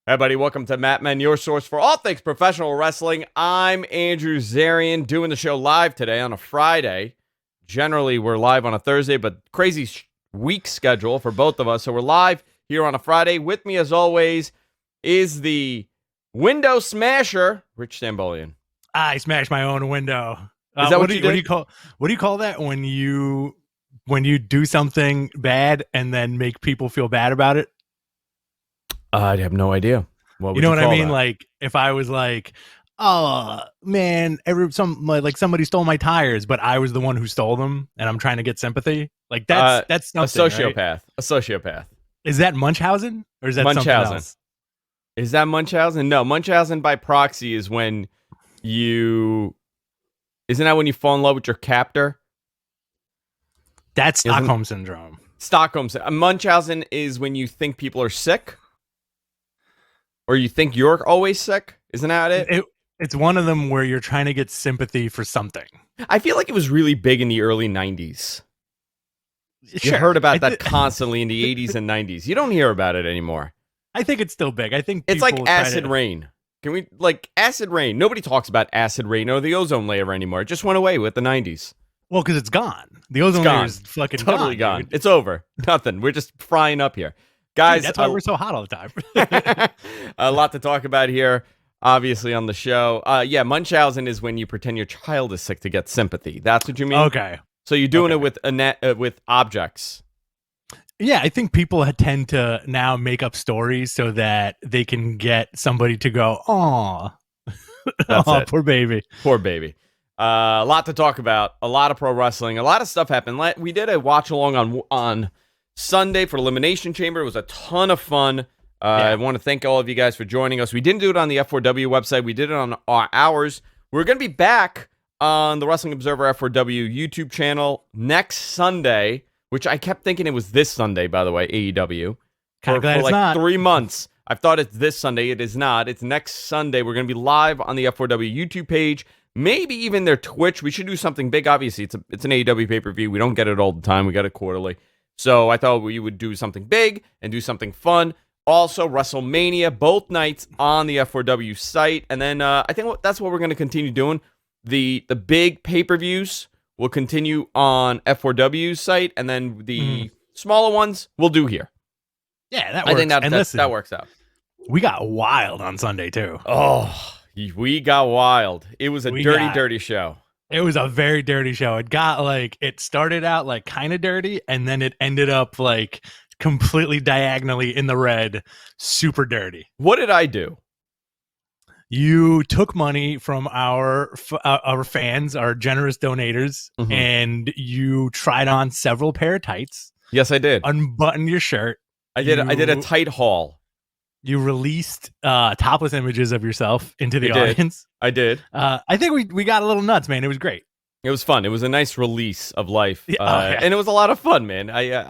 Hey, buddy, welcome to Matt Men, your source for all things professional wrestling. I'm Andrew Zarian, doing the show live today on a Friday. Generally, we're live on a Thursday, but crazy week schedule for both of us. So we're live here on a Friday. With me, as always, is the window smasher, Rich Stambolian. I smashed my own window. Is that what you did? What do you call that when you do something bad and then make people feel bad about it? I have no idea. What You know what I mean? that? Like if I was like, "Oh man, somebody stole my tires, but I was the one who stole them, and I'm trying to get sympathy." Like that's something, a sociopath. Right? A sociopath. Is that Munchausen or is that something else? Is that Munchausen? No, Munchausen by proxy is when isn't that when you fall in love with your captor? That's Stockholm syndrome. Munchausen is when you think people are sick. Or you think you're always sick? Isn't that it? It's one of them where you're trying to get sympathy for something. I feel like it was really big in the early 90s. Sure. You heard about that constantly in the 80s and 90s. You don't hear about it anymore. I think it's still big. I think it's like acid rain. Acid rain? Nobody talks about acid rain or the ozone layer anymore. It just went away with the 90s. Well, because it's gone. The ozone layer is fucking totally gone. Dude. It's over. Nothing. We're just frying up here. Guys, that's why we're so hot all the time. A lot to talk about here, obviously, on the show. Munchausen is when you pretend your child is sick to get sympathy. That's what you mean? Okay. So you're doing it with objects. Yeah, I think people tend to now make up stories so that they can get somebody to go, "Aw, oh, poor baby." Poor baby. A lot to talk about. A lot of pro wrestling. A lot of stuff happened. We did a watch along on Sunday for Elimination Chamber. It was a ton of fun. I want to thank all of you guys for joining us. We didn't do it on the F4W website. We did it on ours. We're going to be back on the Wrestling Observer F4W YouTube channel next Sunday, which I kept thinking it was this Sunday, by the way, AEW. For like not. 3 months. I thought it's this Sunday. It is not. It's next Sunday. We're going to be live on the F4W YouTube page, maybe even their Twitch. We should do something big. Obviously, it's an AEW pay-per-view. We don't get it all the time. We get it quarterly. So I thought we would do something big and do something fun. Also, Wrestlemania, both nights on the F4W site. And then I think that's what we're going to continue doing. The big pay-per-views will continue on F4W's site. And then the smaller ones we'll do here. Yeah, that works. I think that works out. We got wild on Sunday, too. Oh, we got wild. It was a dirty show. It was a very dirty show. It started out kind of dirty, and then it ended up completely diagonally in the red, super dirty. What did I do? You took money from our fans, our generous donators, and you tried on several pair of tights. Yes, I did. Unbuttoned your shirt. I did a tight haul. You released topless images of yourself into the audience. I did. I think we got a little nuts, man. It was great. It was fun. It was a nice release of life. And it was a lot of fun, man. I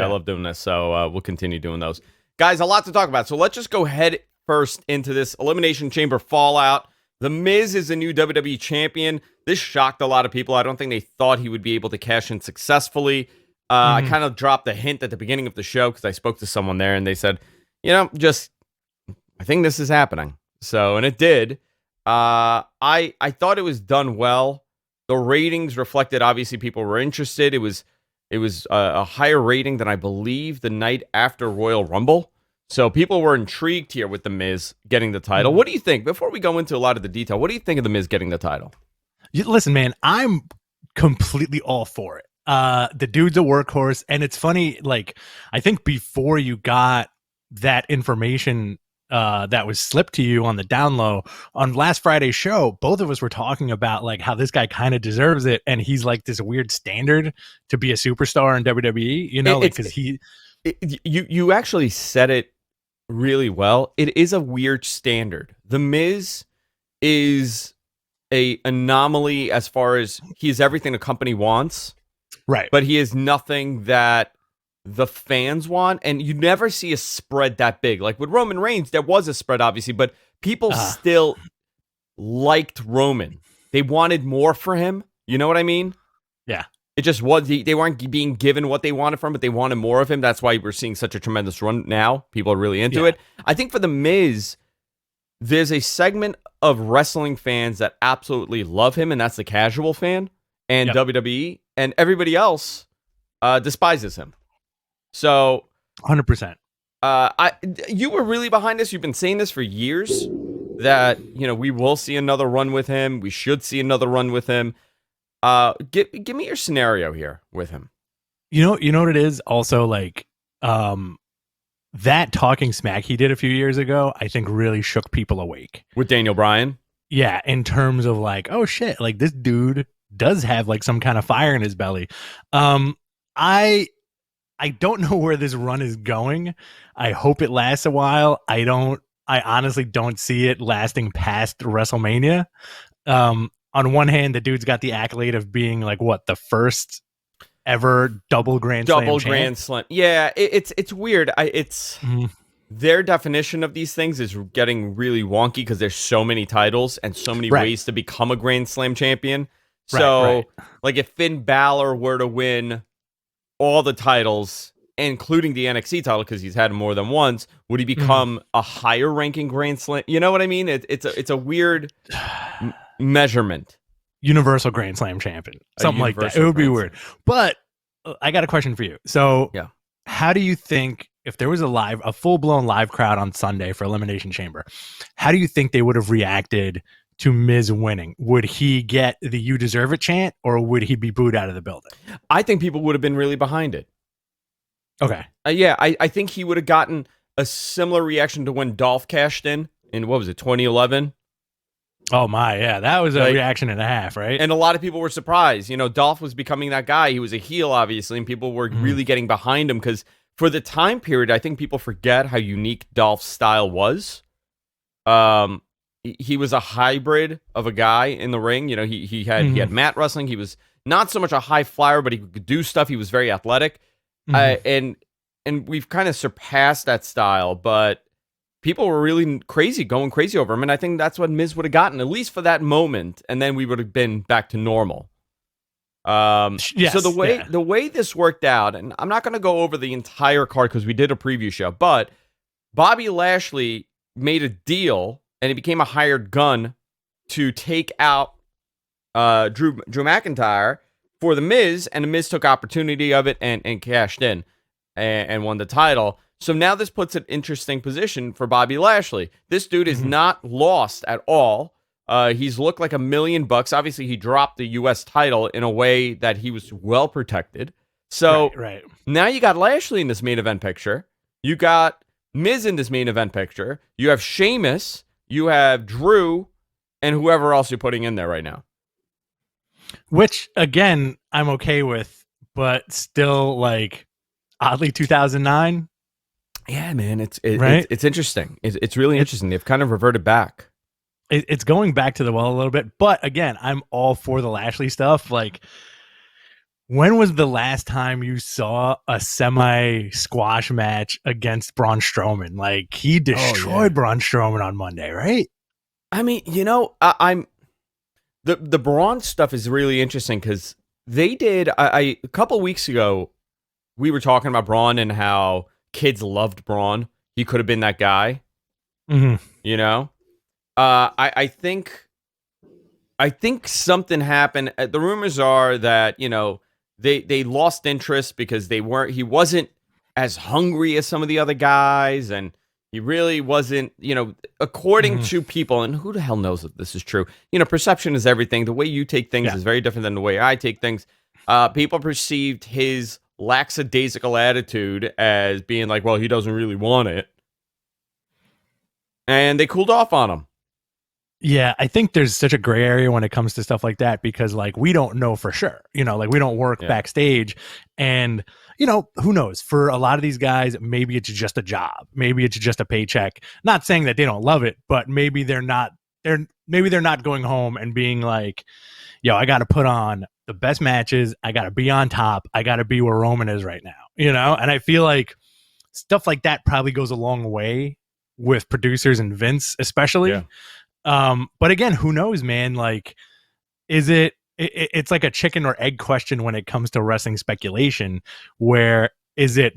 love doing this, so we'll continue doing those. Guys, a lot to talk about. So let's just go head first into this Elimination Chamber fallout. The Miz is the new WWE Champion. This shocked a lot of people. I don't think they thought he would be able to cash in successfully. I kind of dropped a hint at the beginning of the show because I spoke to someone there, and they said, I think this is happening. So, and it did. I thought it was done well. The ratings reflected, obviously, people were interested. It was a higher rating than I believe the night after Royal Rumble. So people were intrigued here with The Miz getting the title. What do you think? Before we go into a lot of the detail, what do you think of The Miz getting the title? Listen, man, I'm completely all for it. The dude's a workhorse, and it's funny, I think before you got that information that was slipped to you on the down low on last Friday's show, both of us were talking about how this guy kind of deserves it, and he's this weird standard to be a superstar in WWE, because you actually said it really well. It is a weird standard. The Miz is a anomaly as far as he is everything a company wants, right? But he is nothing that the fans want, and you never see a spread that big. Like with Roman Reigns, there was a spread, obviously, but people still liked Roman. They wanted more for him. You know what I mean? Yeah. It just was they weren't being given what they wanted from it. They wanted more of him. That's why we're seeing such a tremendous run now. People are really into it. I think for The Miz, there's a segment of wrestling fans that absolutely love him, and that's the casual fan, and WWE, and everybody else despises him. So 100%. You were really behind this. You've been saying this for years that, we will see another run with him. We should see another run with him. Give me your scenario here with him. You know what it is? Also, like, that talking smack he did a few years ago, I think really shook people awake. With Daniel Bryan? Yeah, in terms of like, oh shit, like this dude does have like some kind of fire in his belly. I don't know where this run is going. I hope it lasts a while. I honestly don't see it lasting past WrestleMania. On one hand, the dude's got the accolade of being like the first ever double Grand Slam. Yeah, it's weird. Their definition of these things is getting really wonky because there's so many titles and so many ways to become a Grand Slam champion. So, like if Finn Balor were to win all the titles, including the NXT title, because he's had more than once, would he become a higher ranking Grand Slam? You know what I mean? It's a weird measurement. Universal Grand Slam champion, something like that. It would be weird. But I got a question for you. So, how do you think if there was a full blown live crowd on Sunday for Elimination Chamber, how do you think they would have reacted to Miz winning? Would he get the "You deserve it" chant, or would he be booed out of the building? I think people would have been really behind it. Okay. I think he would have gotten a similar reaction to when Dolph cashed in what was it, 2011? Oh my, yeah, that was a reaction and a half, right? And a lot of people were surprised. Dolph was becoming that guy. He was a heel, obviously, and people were really getting behind him because for the time period, I think people forget how unique Dolph's style was. He was a hybrid of a guy in the ring. He had mat wrestling. He was not so much a high flyer, but he could do stuff. He was very athletic, and we've kind of surpassed that style, but people were really going crazy over him, and I think that's what Miz would have gotten, at least for that moment, and then we would have been back to normal. So the way this worked out, and I'm not going to go over the entire card because we did a preview show, but Bobby Lashley made a deal, and he became a hired gun to take out Drew McIntyre for The Miz, and The Miz took opportunity of it and cashed in and won the title. So now this puts an interesting position for Bobby Lashley. This dude is not lost at all. He's looked like $1 million. Obviously, he dropped the U.S. title in a way that he was well protected. So now you got Lashley in this main event picture. You got Miz in this main event picture. You have Sheamus. You have Drew, and whoever else you're putting in there right now. Which, again, I'm okay with, but still, like, oddly 2009. Yeah, man, it's interesting. It's really interesting. They've kind of reverted back. It's going back to the well a little bit, but again, I'm all for the Lashley stuff. Like, when was the last time you saw a semi-squash match against Braun Strowman? Like, he destroyed Braun Strowman on Monday, right? I mean, I'm the Braun stuff is really interesting because they did. A couple weeks ago, we were talking about Braun and how kids loved Braun. He could have been that guy. I think something happened. The rumors are that they lost interest because he wasn't as hungry as some of the other guys, and he really wasn't, according to people, and who the hell knows if this is true. Perception is everything. The way you take things is very different than the way I take things. People perceived his lackadaisical attitude as being like, well, he doesn't really want it. And they cooled off on him. Yeah, I think there's such a gray area when it comes to stuff like that because, like, we don't know for sure. Like, we don't work backstage. And, who knows? For a lot of these guys, maybe it's just a job. Maybe it's just a paycheck. Not saying that they don't love it, but maybe they're not going home and being like, yo, I got to put on the best matches. I got to be on top. I got to be where Roman is right now, And I feel like stuff like that probably goes a long way with producers and Vince, especially. But again, who knows, man? Like, is it it's like a chicken or egg question when it comes to wrestling speculation, where is it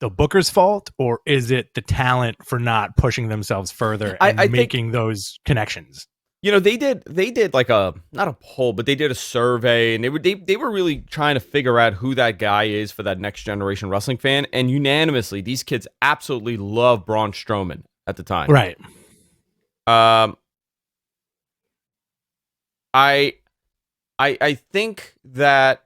the booker's fault or is it the talent for not pushing themselves further and making those connections? They did like not a poll, but they did a survey, and they were really trying to figure out who that guy is for that next generation wrestling fan. And unanimously, these kids absolutely love Braun Strowman at the time. Right. I think that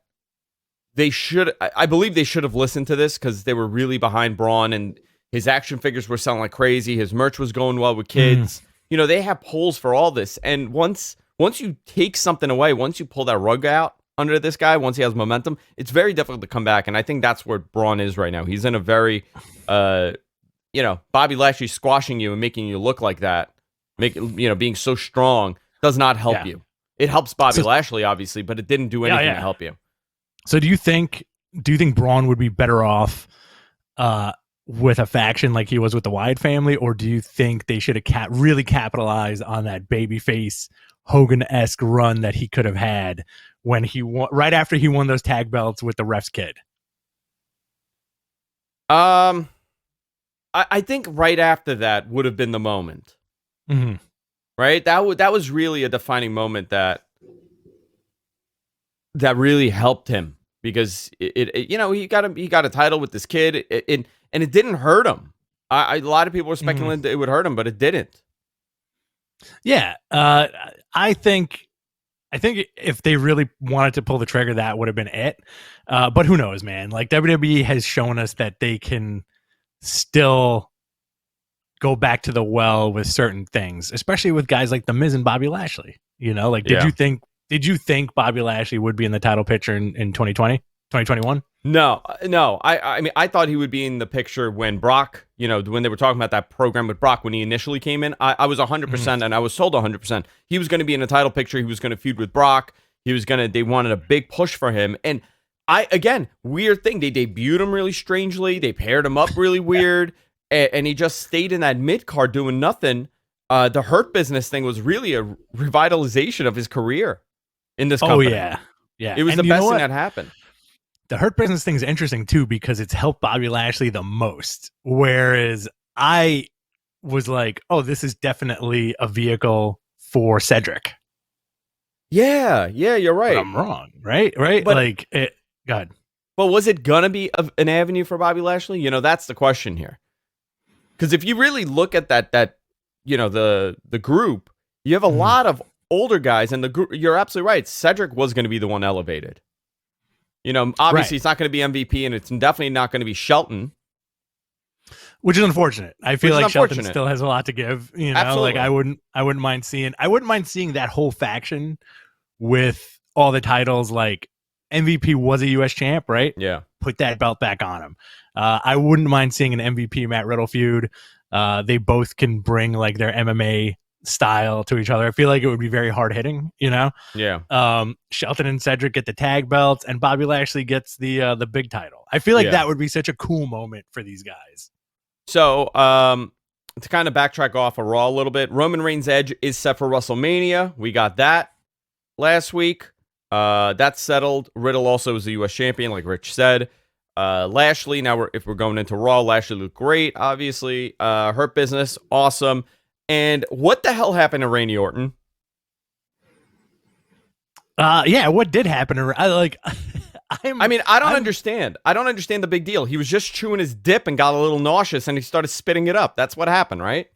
I believe they should have listened to this because they were really behind Braun, and his action figures were selling like crazy. His merch was going well with kids. They have polls for all this. And once you take something away, once you pull that rug out under this guy, once he has momentum, it's very difficult to come back. And I think that's where Braun is right now. He's in a very, Bobby Lashley squashing you and making you look like that, being so strong does not help you. It helps Bobby Lashley, obviously, but it didn't do anything to help you. So do you think Braun would be better off with a faction like he was with the Wyatt family, or do you think they should have really capitalized on that babyface Hogan-esque run that he could have had when he won, right after he won those tag belts with the Ref's kid? I think right after that would have been the moment. Mm-hmm. Right? That was really a defining moment that really helped him, because he got a title with this kid, and it didn't hurt him. A lot of people were speculating that it would hurt him, but it didn't. Yeah, I think if they really wanted to pull the trigger, that would have been it. But who knows, man? Like, WWE has shown us that they can still go back to the well with certain things, especially with guys like The Miz and Bobby Lashley. Did you think Bobby Lashley would be in the title picture in 2020, 2021? No. I mean, I thought he would be in the picture when Brock, when they were talking about that program with Brock when he initially came in. I was 100%, and I was told 100% he was going to be in the title picture. He was going to feud with Brock. They wanted a big push for him. And weird thing, they debuted him really strangely. They paired him up really weird, and he just stayed in that mid card doing nothing. The Hurt Business thing was really a revitalization of his career in this company. Oh, yeah. It was the best thing that happened. The Hurt Business thing is interesting, too, because it's helped Bobby Lashley the most. Whereas I was like, oh, this is definitely a vehicle for Cedric. Yeah, you're right. But I'm wrong, right? But, go ahead. But was it going to be an avenue for Bobby Lashley? That's the question here. Because if you really look at that the group, you have a lot of older guys, and the group, you're absolutely right. Cedric was going to be the one elevated. Obviously it's not going to be MVP, and it's definitely not going to be Shelton. Which is unfortunate. I feel like Shelton still has a lot to give. Absolutely. Like I wouldn't mind seeing that whole faction with all the titles. Like, MVP was a US champ, right? Yeah. Put that belt back on him. I wouldn't mind seeing an MVP Matt Riddle feud. They both can bring like their MMA style to each other. I feel like it would be very hard hitting, Yeah. Shelton and Cedric get the tag belts, and Bobby Lashley gets the big title. I feel like that would be such a cool moment for these guys. So, to kind of backtrack off of Raw a little bit, Roman Reigns' Edge is set for WrestleMania. We got that last week. That's settled. Riddle also is the U.S. champion, like Rich said. Lashley, if we're going into Raw, Lashley looked great, obviously. Hurt Business, awesome. And what the hell happened to Randy Orton? What did happen? I don't understand. I don't understand the big deal. He was just chewing his dip and got a little nauseous, and he started spitting it up. That's what happened, right?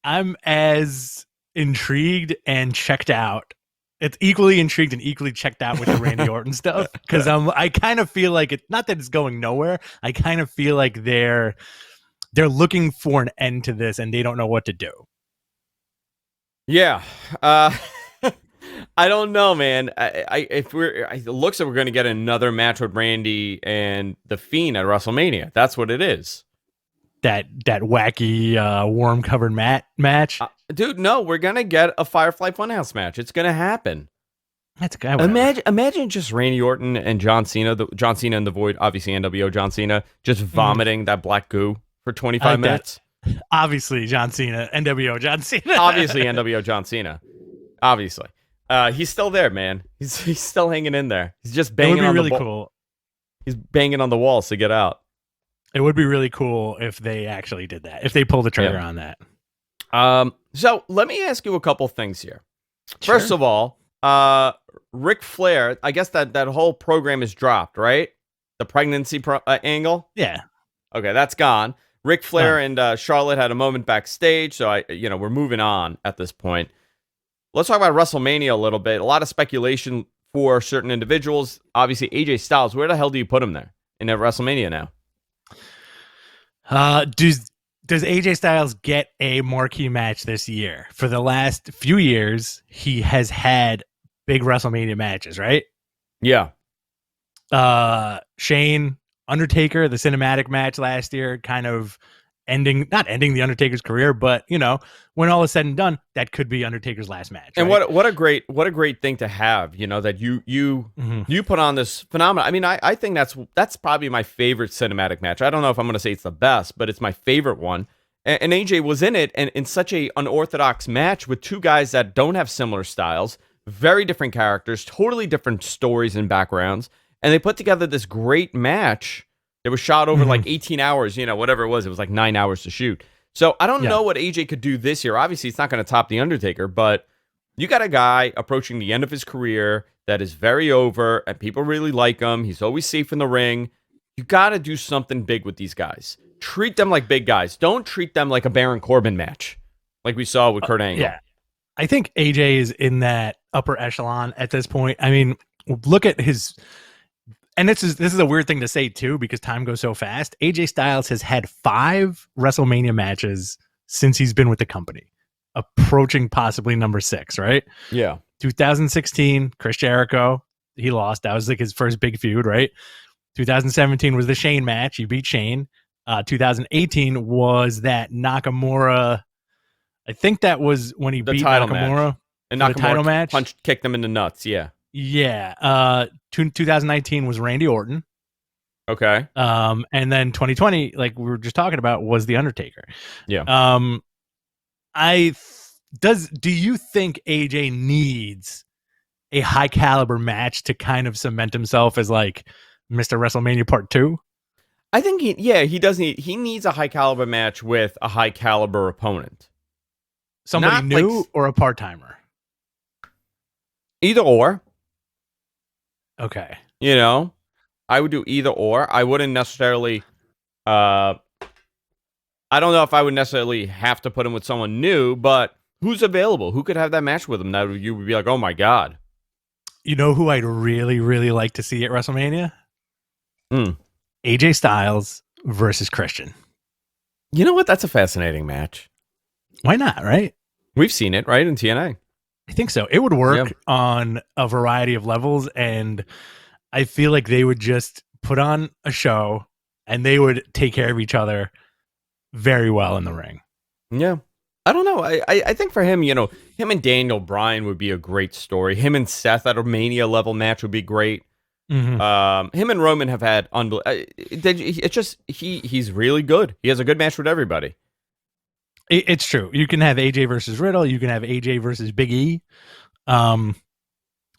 I'm as intrigued and checked out. It's equally intrigued and equally checked out with the Randy Orton stuff, because I kind of feel like it's not that it's going nowhere. I kind of feel like they're looking for an end to this, and they don't know what to do. Yeah. I don't know, man. It looks like we're going to get another match with Randy and The Fiend at WrestleMania. That's what it is. That wacky worm covered match. Dude, no, we're going to get a Firefly Funhouse match. It's going to happen. That's good. Imagine just Randy Orton and John Cena, John Cena in the Void, obviously NWO John Cena, just vomiting that black goo for 25 minutes. Obviously, John Cena, NWO John Cena. Obviously, NWO John Cena. Obviously. He's still there, man. He's still hanging in there. He's just It would banging be on really the cool. He's banging on the walls to get out. It would be really cool if they actually did that. If they pulled the trigger on that. So let me ask you a couple things here. Sure. First of all, Ric Flair, I guess that whole program is dropped, right? The pregnancy angle? Yeah. Okay, that's gone. Ric Flair and Charlotte had a moment backstage, so we're moving on at this point. Let's talk about WrestleMania a little bit. A lot of speculation for certain individuals. Obviously, AJ Styles. Where the hell do you put him there in WrestleMania now? Does AJ Styles get a marquee match this year? For the last few years, he has had big WrestleMania matches, right? Yeah. Shane, Undertaker, the cinematic match last year, kind of not ending the Undertaker's career, but when all is said and done, that could be Undertaker's last match. And right? what a great thing to have, that you put on this phenomenon. I mean, I think that's probably my favorite cinematic match. I don't know if I'm going to say it's the best, but it's my favorite one. And AJ was in it, and in such a unorthodox match with two guys that don't have similar styles, very different characters, totally different stories and backgrounds, and they put together this great match. It was shot over like 18 hours, whatever it was. It was like 9 hours to shoot. So I don't know what AJ could do this year. Obviously, it's not going to top The Undertaker, but you got a guy approaching the end of his career that is very over, and people really like him. He's always safe in the ring. You got to do something big with these guys. Treat them like big guys. Don't treat them like a Baron Corbin match, like we saw with Kurt Angle. Yeah, I think AJ is in that upper echelon at this point. I mean, look at his... And this is a weird thing to say, too, because time goes so fast. AJ Styles has had 5 WrestleMania matches since he's been with the company, approaching possibly number 6, right? Yeah. 2016, Chris Jericho, he lost. That was like his first big feud, right? 2017 was the Shane match. He beat Shane. 2018 was that Nakamura. I think that was when he beat Nakamura. Match. And Nakamura the title match. Kicked him in the nuts, yeah. Yeah. 2019 was Randy Orton. Okay. And then 2020, like we were just talking about, was The Undertaker. Yeah. Do you think AJ needs a high caliber match to kind of cement himself as like Mr. WrestleMania Part 2? I think he does needs a high caliber match with a high caliber opponent. Somebody new or a part-timer? Either or. Okay. I would do either or. I wouldn't necessarily I don't know if I would necessarily have to put him with someone new, but who's available? Who could have that match with him that you would be like, "Oh my god." You know who I'd really, really like to see at WrestleMania? AJ Styles versus Christian. You know what? That's a fascinating match. Why not, right? We've seen it, right, in TNA. I think so. It would work on a variety of levels, and I feel like they would just put on a show, and they would take care of each other very well in the ring. Yeah. I don't know. I think for him, him and Daniel Bryan would be a great story. Him and Seth at a Mania level match would be great. Mm-hmm. Him and Roman have had it's just he's really good. He has a good match with everybody. It's true. You can have AJ versus Riddle. You can have AJ versus Big E. Do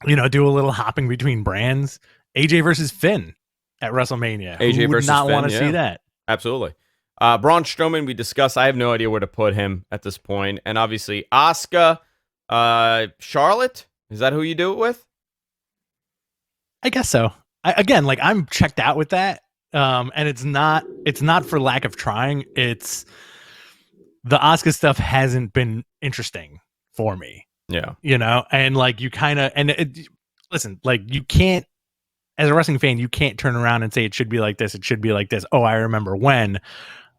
a little hopping between brands. AJ versus Finn at WrestleMania. AJ Who would versus not Finn, want to see that? Absolutely. Braun Strowman, we discussed. I have no idea where to put him at this point. And obviously, Asuka, Charlotte. Is that who you do it with? I guess so. I'm checked out with that. And it's not for lack of trying. It's the Asuka stuff hasn't been interesting for me. Yeah. And like you kind of, listen, like you can't, as a wrestling fan, you can't turn around and say it should be like this. It should be like this. Oh, I remember when.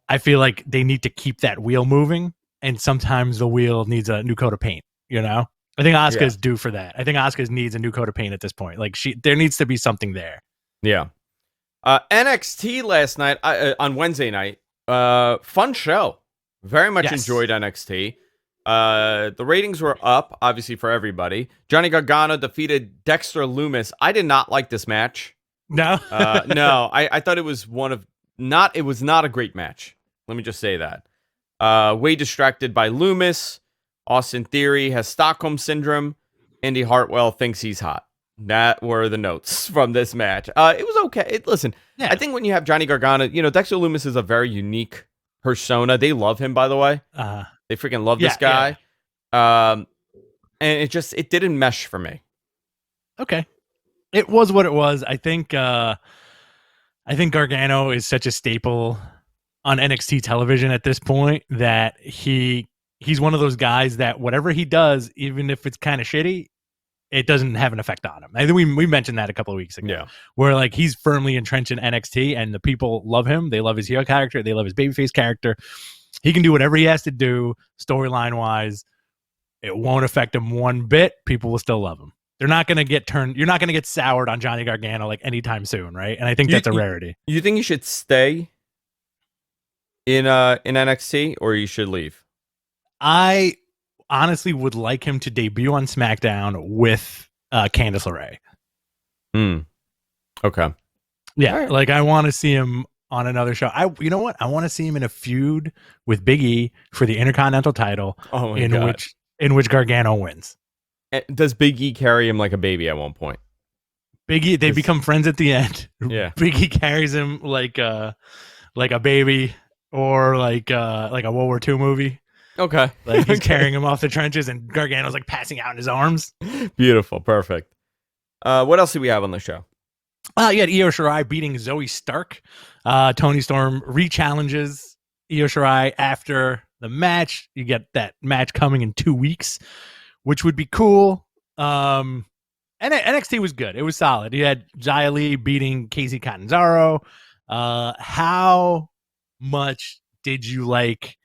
I feel like they need to keep that wheel moving. And sometimes the wheel needs a new coat of paint, I think Asuka's due for that. I think Asuka needs a new coat of paint at this point. Like there needs to be something there. Yeah. NXT last night, on Wednesday night, fun show. Very much enjoyed NXT. The ratings were up, obviously, for everybody. Johnny Gargano defeated Dexter Lumis. I did not like this match. No? No, I thought it was it was not a great match. Let me just say that. Way distracted by Lumis. Austin Theory has Stockholm Syndrome. Indy Hartwell thinks he's hot. That were the notes from this match. It was okay. Listen, yeah. I think when you have Johnny Gargano, Dexter Lumis is a very unique persona. They love him, by the way. They freaking love this guy. Yeah. And it didn't mesh for me. Okay. It was what it was. I think Gargano is such a staple on NXT television at this point that he's one of those guys that whatever he does, even if it's kind of shitty, it doesn't have an effect on him. I think we mentioned that a couple of weeks ago, where like he's firmly entrenched in NXT and the people love him. They love his heel character. They love his babyface character. He can do whatever he has to do storyline wise. It won't affect him one bit. People will still love him. They're not going to get turned. You're not going to get soured on Johnny Gargano like anytime soon, right? And I think that's a rarity. You think he should stay in NXT or you should leave? I honestly would like him to debut on SmackDown with Candice LeRae. Okay. Yeah, right. Like I want to see him on another show. You know what? I want to see him in a feud with Big E for the Intercontinental title. Oh my God. In which Gargano wins. Does Big E carry him like a baby at one point? Big E, they become friends at the end. Yeah. Big E carries him like a baby or like a World War II movie. Okay. Like he's carrying him off the trenches and Gargano's like passing out in his arms. Beautiful. Perfect. What else do we have on the show? You had Io Shirai beating Zoe Stark. Toni Storm re-challenges Io Shirai after the match. You get that match coming in 2 weeks, which would be cool. And NXT was good. It was solid. You had Xia Li beating Casey Catanzaro. How much did you like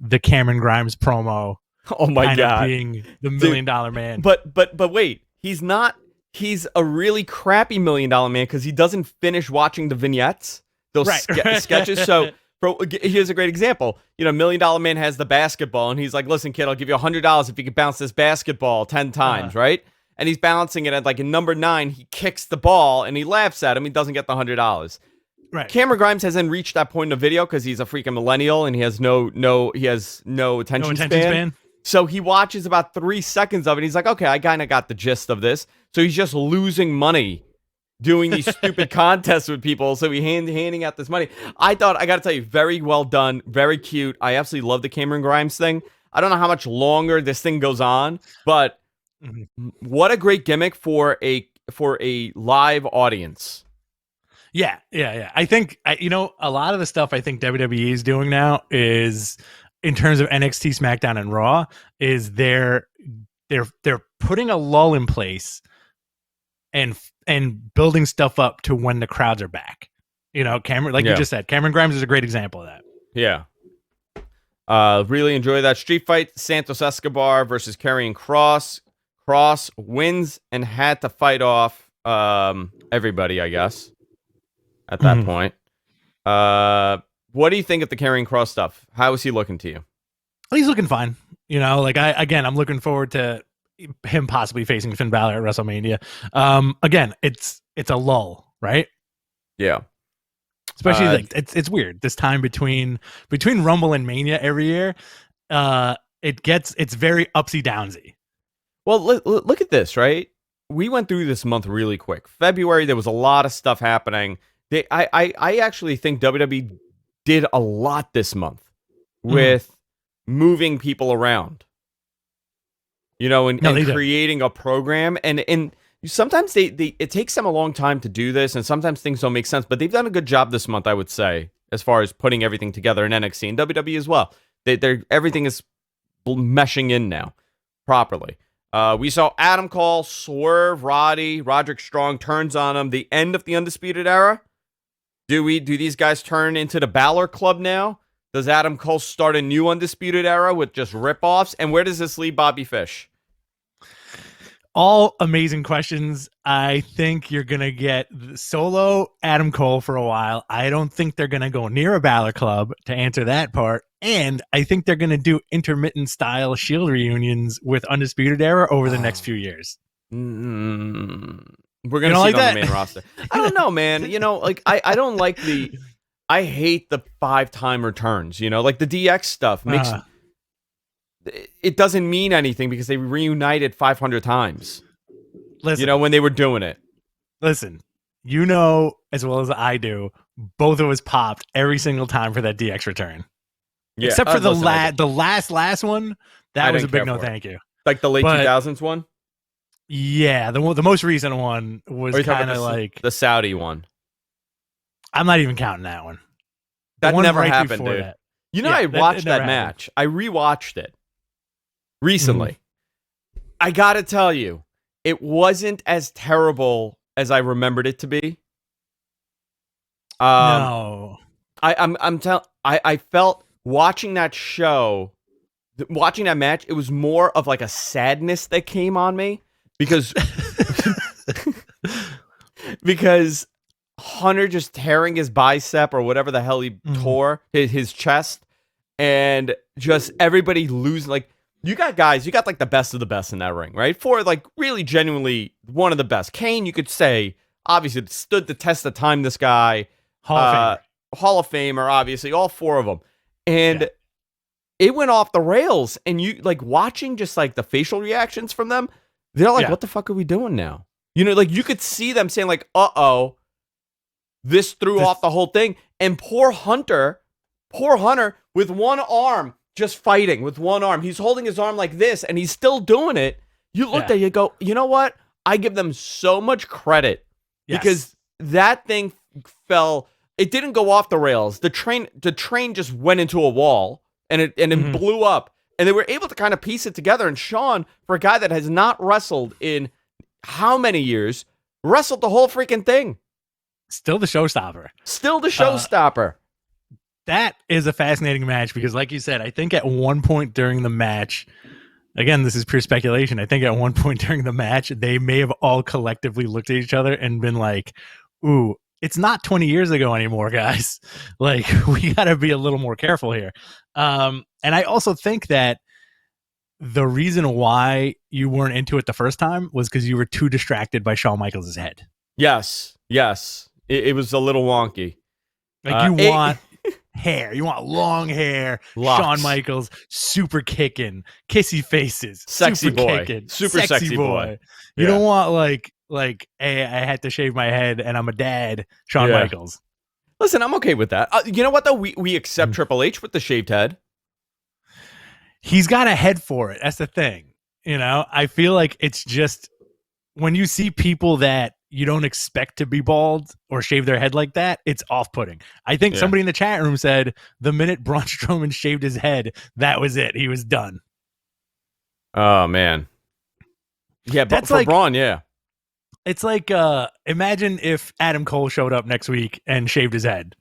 the Cameron Grimes promo? Oh my God. Being the $1 million man. But wait, he's not. He's a really crappy $1 million man because he doesn't finish watching the vignettes, those sketches. So here's a great example. $1 million man has the basketball and he's like, listen, kid, I'll give you $100 if you can bounce this basketball 10 times, right? And he's balancing it at like in number 9, he kicks the ball and he laughs at him. He doesn't get the $100. Right. Cameron Grimes hasn't reached that point in the video because he's a freaking millennial and he has no attention span. So he watches about 3 seconds of it. He's like, okay, I kind of got the gist of this. So he's just losing money doing these stupid contests with people. So he's handing out this money. I got to tell you, very well done, very cute. I absolutely love the Cameron Grimes thing. I don't know how much longer this thing goes on, but what a great gimmick for a live audience. Yeah. I think a lot of the stuff I think WWE is doing now is, in terms of NXT, SmackDown, and Raw, is they're putting a lull in place and building stuff up to when the crowds are back. Cameron, like you just said, Cameron Grimes is a great example of that. Yeah. Really enjoy that street fight. Santos Escobar versus Karrion Kross. Kross wins and had to fight off everybody, I guess, at that point. What do you think of the Karrion Kross stuff? How is he looking to you? He's looking fine. I'm looking forward to him possibly facing Finn Balor at WrestleMania. Again, it's a lull, right? Yeah. Especially it's weird this time between Rumble and Mania every year. It's very upsy downsy. Well, look at this, right? We went through this month really quick. February, there was a lot of stuff happening. I actually think WWE did a lot this month with moving people around, and creating a program. And sometimes it takes them a long time to do this, and sometimes things don't make sense. But they've done a good job this month, I would say, as far as putting everything together in NXT and WWE as well. Everything is meshing in now properly. We saw Adam Cole swerve Roderick Strong turns on him. The end of the Undisputed Era. Do these guys turn into the Balor Club now? Does Adam Cole start a new Undisputed Era with just ripoffs? And where does this leave Bobby Fish? All amazing questions. I think you're going to get solo Adam Cole for a while. I don't think they're going to go near a Balor Club to answer that part. And I think they're going to do intermittent style Shield reunions with Undisputed Era over the next few years. We're going to see it on the main roster. I don't know, man. I don't like I hate the 5-time returns, like the DX stuff makes it doesn't mean anything because they reunited 500 times. Listen, when they were doing it. Listen, as well as I do, both of us popped every single time for that DX return. Yeah, except for the last one, that was a big no thank you. Like the late 2000s one? Yeah, the most recent one was kind of like the Saudi one. I'm not even counting that one. That never happened, dude. I watched that match. I rewatched it recently. Mm-hmm. I gotta tell you, it wasn't as terrible as I remembered it to be. No, I felt watching that show, watching that match. It was more of like a sadness that came on me because because Hunter just tearing his bicep or whatever the hell he tore his chest, and just everybody losing. Like, you got like the best of the best in that ring, right? For like really genuinely one of the best. Kane, you could say, obviously stood the test of time. This guy, Hall of Famer, obviously, all four of them, and it went off the rails. And you like watching just like the facial reactions from them. They're like, "What the fuck are we doing now?" Like you could see them saying like, "Uh-oh, this threw off the whole thing." And poor Hunter with one arm, just fighting with one arm. He's holding his arm like this, and he's still doing it. You looked at it, you go, you know what? I give them so much credit because that thing fell. It didn't go off the rails. The train just went into a wall, and it blew up. And they were able to kind of piece it together. And Sean, for a guy that has not wrestled in how many years, wrestled the whole freaking thing. Still the showstopper. That is a fascinating match because, like you said, I think at one point during the match, again, this is pure speculation. I think at one point during the match, they may have all collectively looked at each other and been like, ooh, it's not 20 years ago anymore, guys. Like, we got to be a little more careful here. And I also think that the reason why you weren't into it the first time was because you were too distracted by Shawn Michaels' head. Yes. It was a little wonky. Like, you want hair. You want long hair. Locks. Shawn Michaels, super kicking, kissy faces, sexy boy, kicking, super sexy boy. You don't want like, hey, I had to shave my head and I'm a dad, Shawn Michaels. Listen, I'm okay with that. You know what, though? We accept Triple H with the shaved head. He's got a head for it. That's the thing. I feel like it's just when you see people that you don't expect to be bald or shave their head like that, it's off-putting. I think somebody in the chat room said the minute Braun Strowman shaved his head, that was it. He was done. Oh, man. Yeah, but for Braun, yeah. It's like, imagine if Adam Cole showed up next week and shaved his head.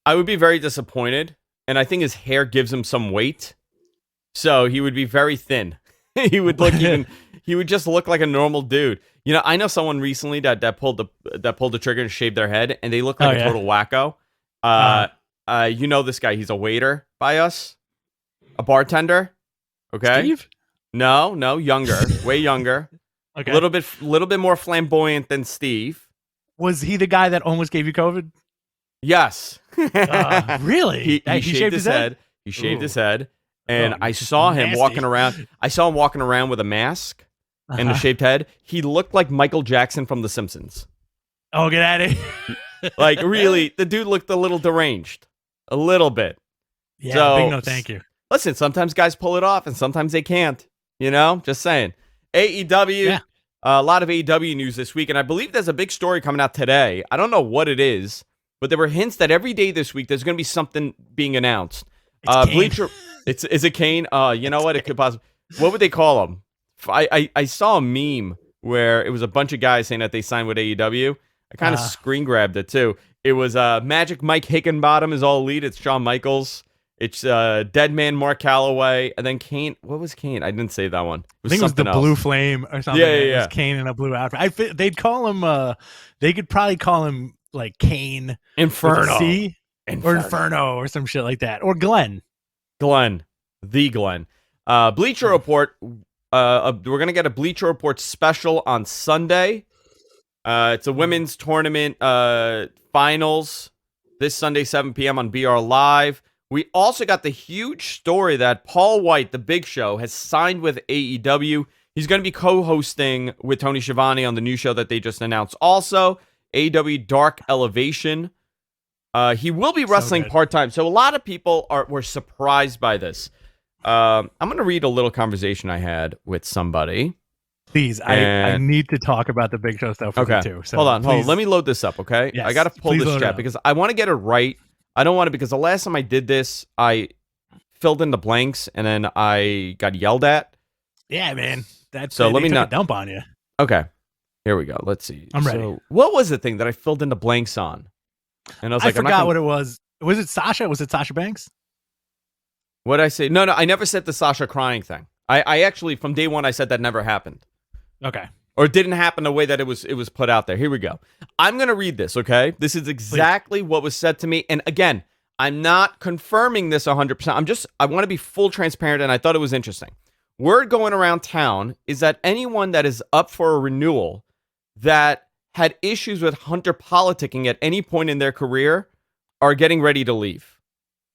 I would be very disappointed, and I think his hair gives him some weight, so he would be very thin. He would just look like a normal dude. I know someone recently that pulled the trigger and shaved their head, and they look like a total wacko. This guy, he's a waiter by us, a bartender. Okay, Steve? No, younger, way younger. Okay, a little bit more flamboyant than Steve. Was he the guy that almost gave you COVID? Yes. Really? He shaved his head. He shaved his head, and I saw him walking around. I saw him walking around with a mask and a shaved head. He looked like Michael Jackson from The Simpsons. Oh, get out of here! Like, really, the dude looked a little deranged, a little bit. Yeah, so, big no, thank you. Listen, sometimes guys pull it off, and sometimes they can't. Just saying. AEW. Yeah. A lot of AEW news this week, and I believe there's a big story coming out today. I don't know what it is, but there were hints that every day this week there's going to be something being announced. Bleacher, is it Kane? You know what? It could possibly. What would they call him? I saw a meme where it was a bunch of guys saying that they signed with AEW. I kind of screen grabbed it too. It was Magic Mike Hickenbottom is all elite. It's Shawn Michaels. It's Deadman Mark Calloway, and then Kane. What was Kane? I didn't say that one. I think it was the Blue Flame or something. Yeah. It was Kane in a blue outfit. They'd call him. They could probably call him like Kane Inferno. Or Inferno or some shit like that. Or Glenn. The Glenn. Bleacher Report. We're gonna get a Bleacher Report special on Sunday. It's a women's tournament finals this Sunday, 7 p.m. on BR Live. We also got the huge story that Paul Wight, the Big Show, has signed with AEW. He's going to be co-hosting with Tony Schiavone on the new show that they just announced. Also, AEW Dark Elevation. He will be wrestling part-time. So a lot of people were surprised by this. I'm going to read a little conversation I had with somebody. Please, I need to talk about the Big Show stuff with you too. So hold on. Let me load this up, okay? Yes, I got to pull this chat because I want to get it right. I don't want to, because the last time I did this, I filled in the blanks and then I got yelled at. Yeah, man. So let me not dump on you. Okay, here we go. Let's see. I'm ready. So what was the thing that I filled in the blanks on? And I forgot what it was. Was it Sasha? Was it Sasha Banks? What did I say? No, I never said the Sasha crying thing. I actually, from day one, I said that never happened. Okay. Or it didn't happen the way that it was put out there. Here we go. I'm going to read this, okay? This is exactly what was said to me. And again, I'm not confirming this 100%. I want to be full transparent, and I thought it was interesting. Word going around town is that anyone that is up for a renewal that had issues with Hunter politicking at any point in their career are getting ready to leave.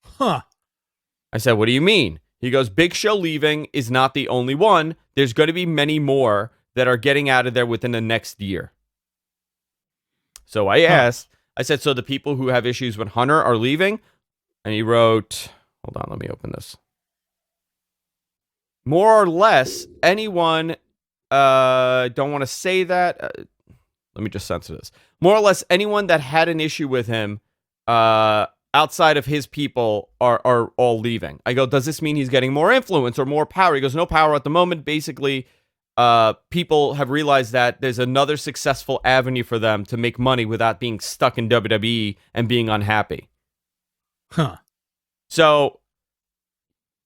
Huh. I said, what do you mean? He goes, Big Show leaving is not the only one. There's going to be many more that are getting out of there within the next year. So I asked, I said, so the people who have issues with Hunter are leaving? And he wrote, hold on, let me open this. More or less, anyone, don't want to say that. Let me just censor this. More or less, anyone that had an issue with him outside of his people are all leaving. I go, does this mean he's getting more influence or more power? He goes, no power at the moment. Basically, people have realized that there's another successful avenue for them to make money without being stuck in WWE and being unhappy. Huh. So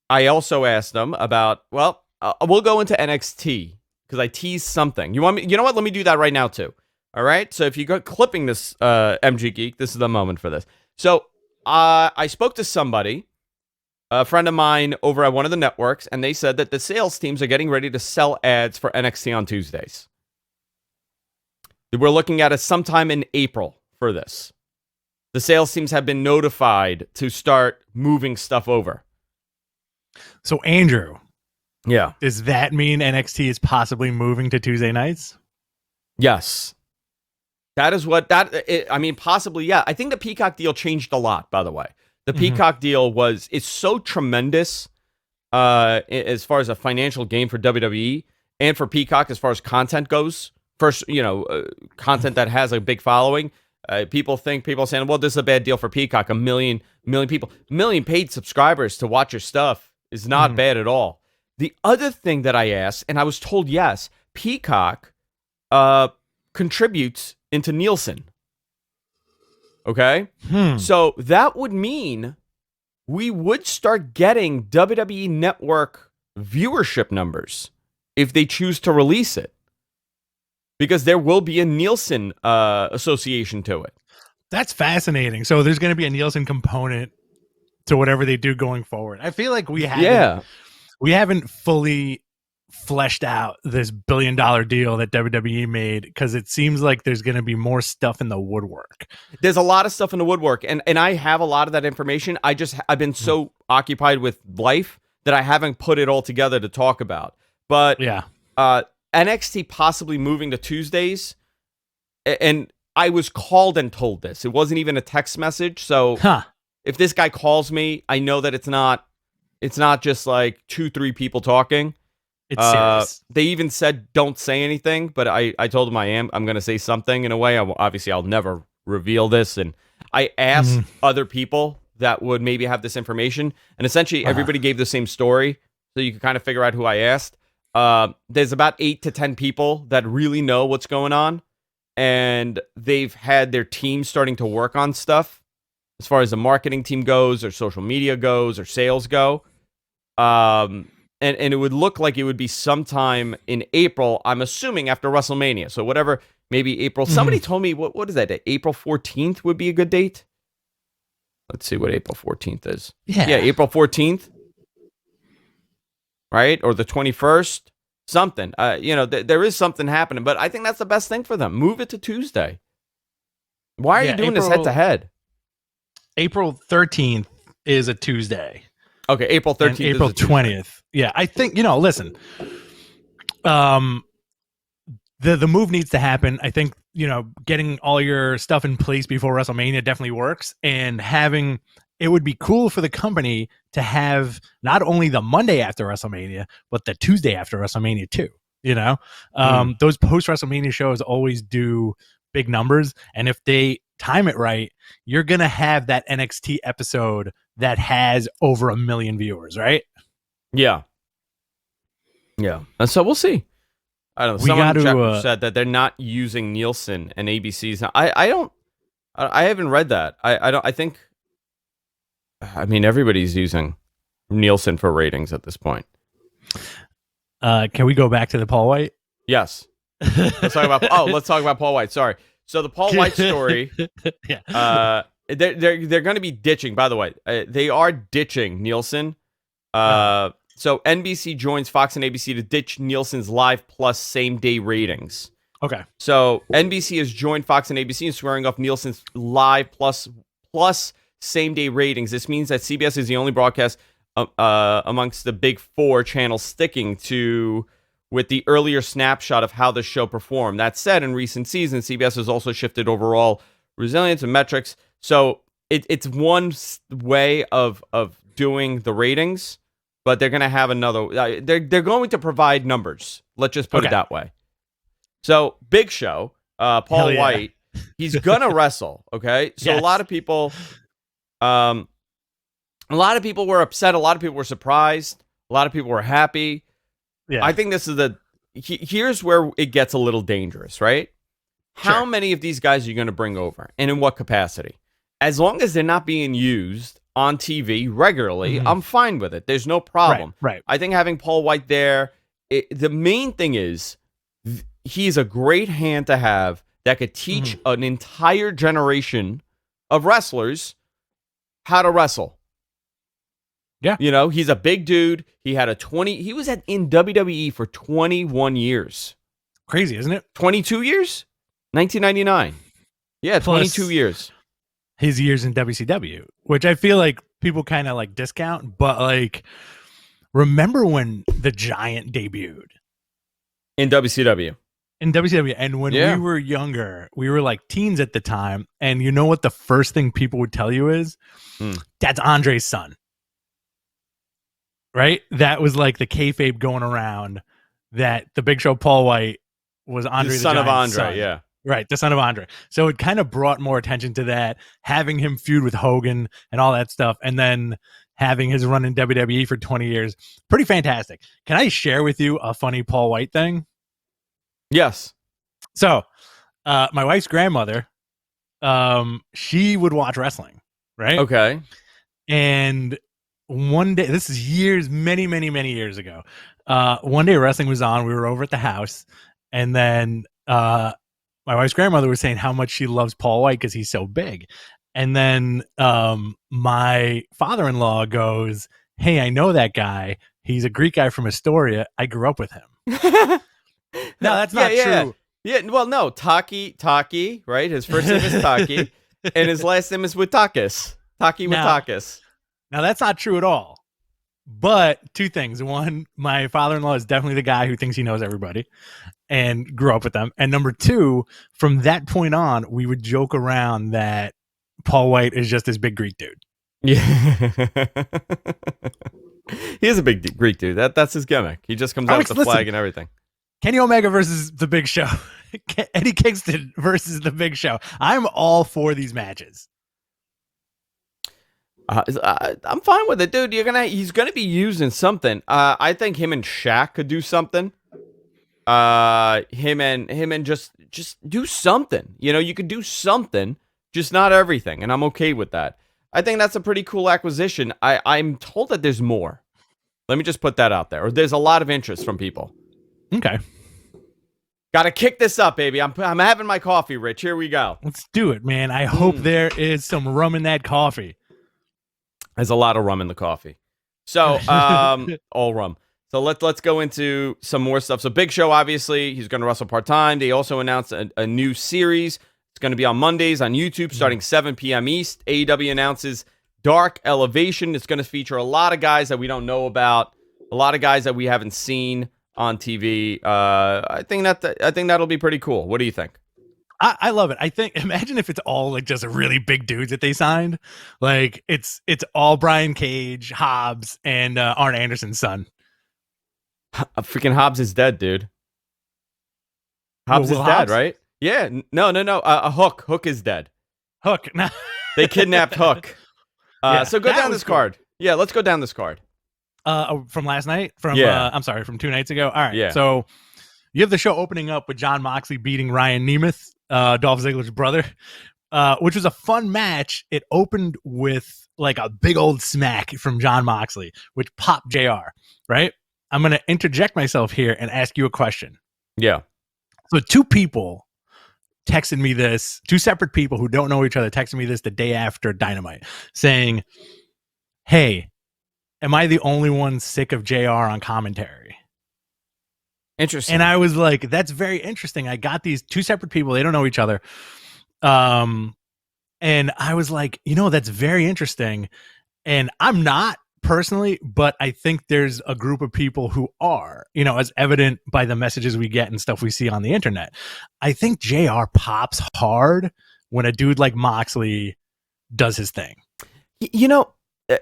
I also asked them about, we'll go into NXT because I teased something. You want me? You know what? Let me do that right now too. All right. So if you go clipping this, MG Geek, this is the moment for this. So I spoke to somebody, a friend of mine over at one of the networks, and they said that the sales teams are getting ready to sell ads for NXT on Tuesdays. We're looking at it sometime in April for this. The sales teams have been notified to start moving stuff over. So, Andrew. Yeah. Does that mean NXT is possibly moving to Tuesday nights? Yes. That is what possibly, yeah. I think the Peacock deal changed a lot, by the way. The Peacock deal it's so tremendous as far as a financial gain for WWE and for Peacock as far as content goes. First, content that has a big following. People saying, well, this is a bad deal for Peacock. A million paid subscribers to watch your stuff is not bad at all. The other thing that I asked, and I was told, yes, Peacock contributes into Nielsen. Okay? So that would mean we would start getting WWE Network viewership numbers if they choose to release it. Because there will be a Nielsen association to it. That's fascinating. So there's going to be a Nielsen component to whatever they do going forward. I feel like we haven't fully fleshed out this $1 billion deal that WWE made, because it seems like there's going to be more stuff in the woodwork. There's a lot of stuff in the woodwork, and I have a lot of that information. I've been so occupied with life that I haven't put it all together to talk about. But yeah, NXT possibly moving to Tuesdays, and I was called and told this. It wasn't even a text message. So if this guy calls me, I know that it's not just like 2-3 people talking. It's serious. They even said don't say anything, but I told them I'm going to say something in a way. Obviously, I'll never reveal this. And I asked other people that would maybe have this information, and essentially everybody gave the same story, so you can kind of figure out who I asked. There's about 8 to 10 people that really know what's going on, and they've had their team starting to work on stuff as far as the marketing team goes, or social media goes, or sales go. And it would look like it would be sometime in April, I'm assuming after WrestleMania. So whatever, maybe April. Somebody told me, what is that? April 14th would be a good date. Let's see what April 14th is. Yeah, April 14th. Right? Or the 21st. Something. There is something happening, but I think that's the best thing for them. Move it to Tuesday. Why are you doing this head-to-head? April 13th is a Tuesday. Okay, April 13th. And April 20th. Yeah, I think, listen, The move needs to happen. I think, getting all your stuff in place before WrestleMania definitely works, and it would be cool for the company to have not only the Monday after WrestleMania, but the Tuesday after WrestleMania too. Those post WrestleMania shows always do big numbers, and if they time it right, you're gonna have that NXT episode that has over 1 million viewers, right? Yeah. And so we'll see. I don't know. Someone said that they're not using Nielsen and ABC's. I haven't read that. I mean, everybody's using Nielsen for ratings at this point. Can we go back to the Paul Wight? Yes. Let's talk about Paul Wight. Sorry. So the Paul Wight story. Yeah. They're going to be ditching. By the way, they are ditching Nielsen. So NBC joins Fox and ABC to ditch Nielsen's Live Plus same-day ratings. Okay. So NBC has joined Fox and ABC in swearing off Nielsen's Live Plus same-day ratings. This means that CBS is the only broadcast amongst the big four channels sticking with the earlier snapshot of how the show performed. That said, in recent seasons, CBS has also shifted overall resilience and metrics. So it's one way of doing the ratings. But they're going to have another. They're going to provide numbers. Let's just put it that way. So Big Show, Paul Wight, he's going to wrestle. Okay, so yes. a lot of people were upset. A lot of people were surprised. A lot of people were happy. Yeah. I think this is here's where it gets a little dangerous, right? Sure. How many of these guys are you going to bring over, and in what capacity? As long as they're not being used on TV regularly, I'm fine with it. There's no problem. Right. I think having Paul Wight there, the main thing is he's a great hand to have that could teach an entire generation of wrestlers how to wrestle. Yeah. He's a big dude. He was in WWE for 21 years. Crazy, isn't it? 22 years? 1999. Yeah, Plus 22 years. His years in WCW, which I feel like people kind of like discount, but remember when the Giant debuted In WCW. And when we were younger, we were like teens at the time, and you know what the first thing people would tell you is, that's Andre's son. Right? That was like the kayfabe going around that the Big Show Paul Wight was Andre the son of Giant's Andre, son. yeah. Right, the son of Andre. So it kind of brought more attention to that, having him feud with Hogan and all that stuff, and then having his run in WWE for 20 years. Pretty fantastic. Can I share with you a funny Paul Wight thing? Yes. So, my wife's grandmother, she would watch wrestling, right? Okay. And one day, this is many, many, many years ago. One day wrestling was on. We were over at the house, and then my wife's grandmother was saying how much she loves Paul Wight because he's so big. And then my father-in-law goes, hey, I know that guy. He's a Greek guy from Astoria. I grew up with him. No, that's not true. Yeah, well, no, Taki, right? His first name is Taki, and his last name is Witakis. Taki Witakis. Now, that's not true at all. But two things. One, my father-in-law is definitely the guy who thinks he knows everybody and grew up with them. And number two, from that point on, we would joke around that Paul Wight is just this big Greek dude. Yeah. He is a big Greek dude. That's his gimmick. He just comes out with the flag and everything. Kenny Omega versus The Big Show. Eddie Kingston versus The Big Show. I'm all for these matches. I'm fine with it, dude. He's gonna be used in something. I think him and Shaq could do something. Him and just do something. You could do something, just not everything, and I'm okay with that. I think that's a pretty cool acquisition. I'm told that there's more. Let me just put that out there. Or there's a lot of interest from people. Okay. Got to kick this up, baby. I'm having my coffee, Rich. Here we go. Let's do it, man. I hope there is some rum in that coffee. There's a lot of rum in the coffee. So, all rum. So let's go into some more stuff. So Big Show, obviously, he's going to wrestle part-time. They also announced a new series. It's going to be on Mondays on YouTube starting 7 p.m. East. AEW announces Dark Elevation. It's going to feature a lot of guys that we don't know about, a lot of guys that we haven't seen. on TV. I think that'll be pretty cool. What do you think? I love it. I think, imagine if it's all like just really big dudes that they signed. Like it's all Brian Cage, Hobbs, and Arn Anderson's son. Freaking Hobbs is dead, dude. Hobbs is dead, Hobbs? Right? Yeah. No. Hook is dead. Hook. They kidnapped Hook. So go down this card. Yeah, let's go down this card. From last night? I'm sorry, from 2 nights ago? All right. Yeah. So you have the show opening up with Jon Moxley beating Ryan Nemeth, Dolph Ziggler's brother, which was a fun match. It opened with like a big old smack from Jon Moxley, which popped JR, right? I'm going to interject myself here and ask you a question. Yeah. So two people texted me this, two separate people who don't know each other texted me this the day after Dynamite saying, hey, am I the only one sick of JR on commentary? Interesting. And I was like, that's very interesting. I got these two separate people. They don't know each other. And I was like, that's very interesting. And I'm not personally, but I think there's a group of people who are, as evident by the messages we get and stuff we see on the internet. I think JR pops hard when a dude like Moxley does his thing.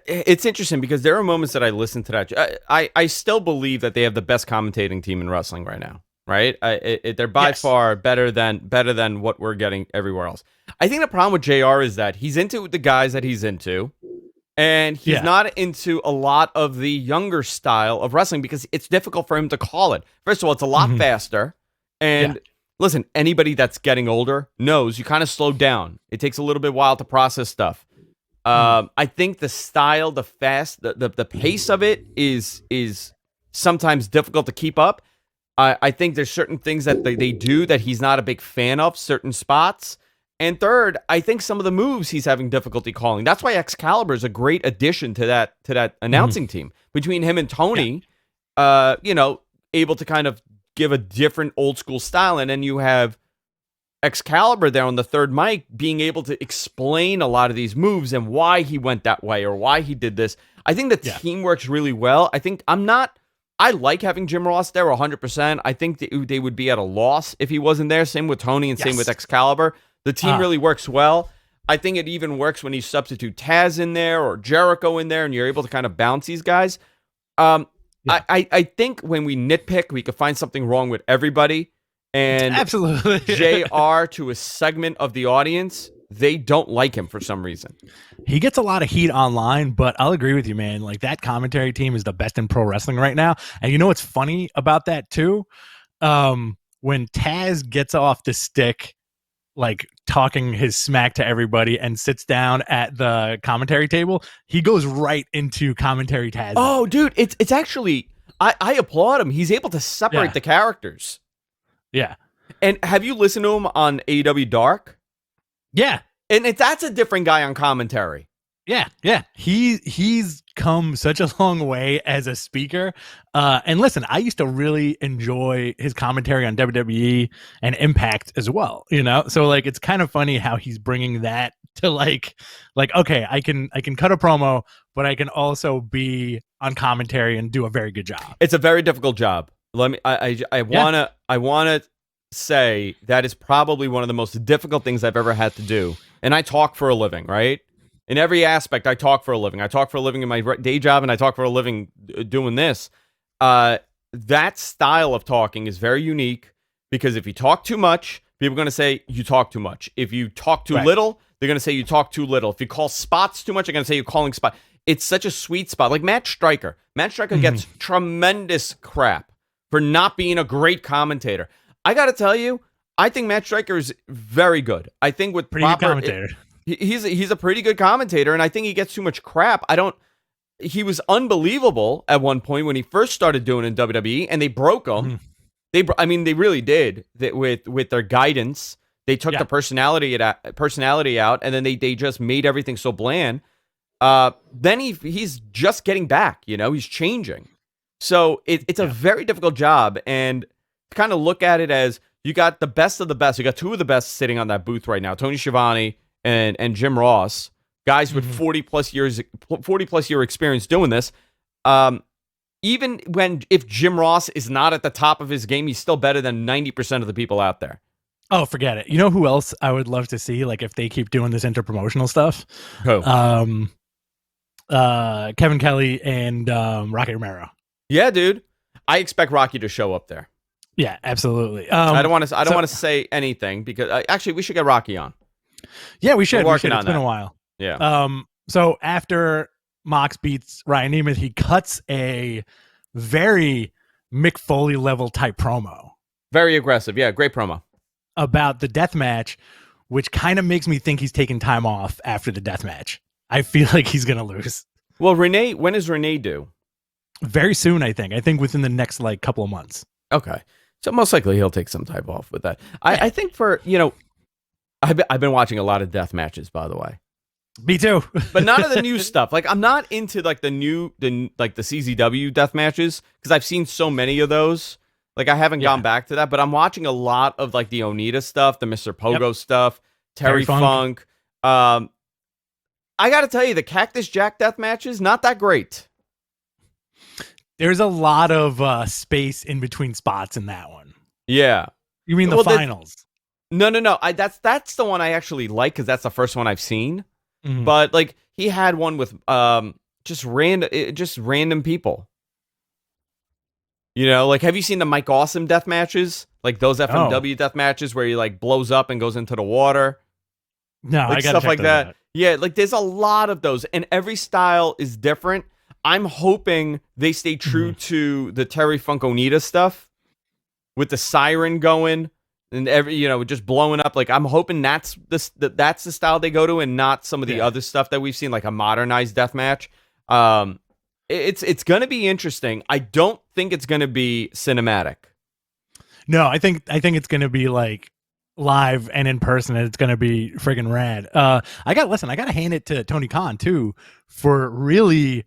It's interesting because there are moments that I listen to that. I still believe that they have the best commentating team in wrestling right now, right? They're by far better than what we're getting everywhere else. I think the problem with JR is that he's into the guys that he's into, and he's not into a lot of the younger style of wrestling because it's difficult for him to call it. First of all, it's a lot faster, and listen, anybody that's getting older knows you kind of slow down. It takes a little bit while to process stuff. I think the style, the pace of it is sometimes difficult to keep up. I think there's certain things that they do that he's not a big fan of, certain spots. And third, I think some of the moves he's having difficulty calling. That's why Excalibur is a great addition to that announcing team. Between him and Tony, able to kind of give a different old school style, and then you have Excalibur there on the third mic being able to explain a lot of these moves and why he went that way or why he did this. I think the team works really well. I like having Jim Ross there 100%. I think they would be at a loss if he wasn't there. Same with Tony and same with Excalibur. The team really works well. I think it even works when you substitute Taz in there or Jericho in there and you're able to kind of bounce these guys. I think when we nitpick, we could find something wrong with everybody. And absolutely, JR to a segment of the audience, they don't like him for some reason. He gets a lot of heat online, but I'll agree with you, man. Like that commentary team is the best in pro wrestling right now. And you know what's funny about that too? When Taz gets off the stick, like talking his smack to everybody and sits down at the commentary table, he goes right into commentary Taz. Oh, dude, it's actually, I applaud him. He's able to separate the characters. Yeah. And have you listened to him on AEW Dark? Yeah. And that's a different guy on commentary. Yeah. He's come such a long way as a speaker. And listen, I used to really enjoy his commentary on WWE and Impact as well, So like it's kind of funny how he's bringing that to like okay, I can cut a promo, but I can also be on commentary and do a very good job. It's a very difficult job. I wanna say that is probably one of the most difficult things I've ever had to do. And I talk for a living, right? In every aspect, I talk for a living. I talk for a living in my day job, and I talk for a living doing this. That style of talking is very unique because if you talk too much, people are going to say you talk too much. If you talk too little, they're going to say you talk too little. If you call spots too much, they're going to say you're calling spots. It's such a sweet spot. Like Matt Striker. Matt Striker gets tremendous crap for not being a great commentator. I got to tell you, I think Matt Striker is very good. I think with pretty good commentator. He's a pretty good commentator, and I think he gets too much crap. He was unbelievable at one point when he first started doing it in WWE, and they broke him. They really did with their guidance. They took the personality out, and then they just made everything so bland. Then he's just getting back. He's changing. So it's a very difficult job, and kind of look at it as you got the best of the best. You got two of the best sitting on that booth right now, Tony Schiavone and Jim Ross, guys with 40 plus year experience doing this. even if Jim Ross is not at the top of his game, he's still better than 90% of the people out there. Oh, forget it. You know who else I would love to see? Like if they keep doing this interpromotional stuff. Who? Kevin Kelly and Rocky Romero. Yeah, dude. I expect Rocky to show up there. Yeah, absolutely. I don't want to say anything because actually we should get Rocky on. Yeah, we should. It's been a while. Yeah. So after Mox beats Ryan Nemeth, he cuts a very Mick Foley level type promo. Very aggressive. Yeah, great promo. About the death match, which kind of makes me think he's taking time off after the death match. I feel like he's going to lose. Well, Renee, when is Renee due? Very soon, I think. I think within the next couple of months. Okay. So most likely he'll take some type off with that. I think for, I've been watching a lot of death matches, by the way. Me too. But none of the new stuff. Like, I'm not into the CZW death matches because I've seen so many of those. Like, I haven't gone back to that, but I'm watching a lot of the Onita stuff, the Mr. Pogo stuff, Terry Funk. I got to tell you, the Cactus Jack death matches, not that great. There's a lot of space in between spots in that one. Yeah. You mean the finals? No. That's the one I actually like because that's the first one I've seen. Mm-hmm. But he had one with just random people. Have you seen the Mike Awesome death matches? Like those FMW death matches where he blows up and goes into the water. No, I got stuff like that. Yeah, there's a lot of those, and every style is different. I'm hoping they stay true to the Terry Funk Onita stuff with the siren going and just blowing up. I'm hoping that's the style they go to, and not some of the other stuff that we've seen, like a modernized death match. It's going to be interesting. I don't think it's going to be cinematic. No, I think it's going to be live and in person, and it's going to be friggin' rad. I got to hand it to Tony Khan too for really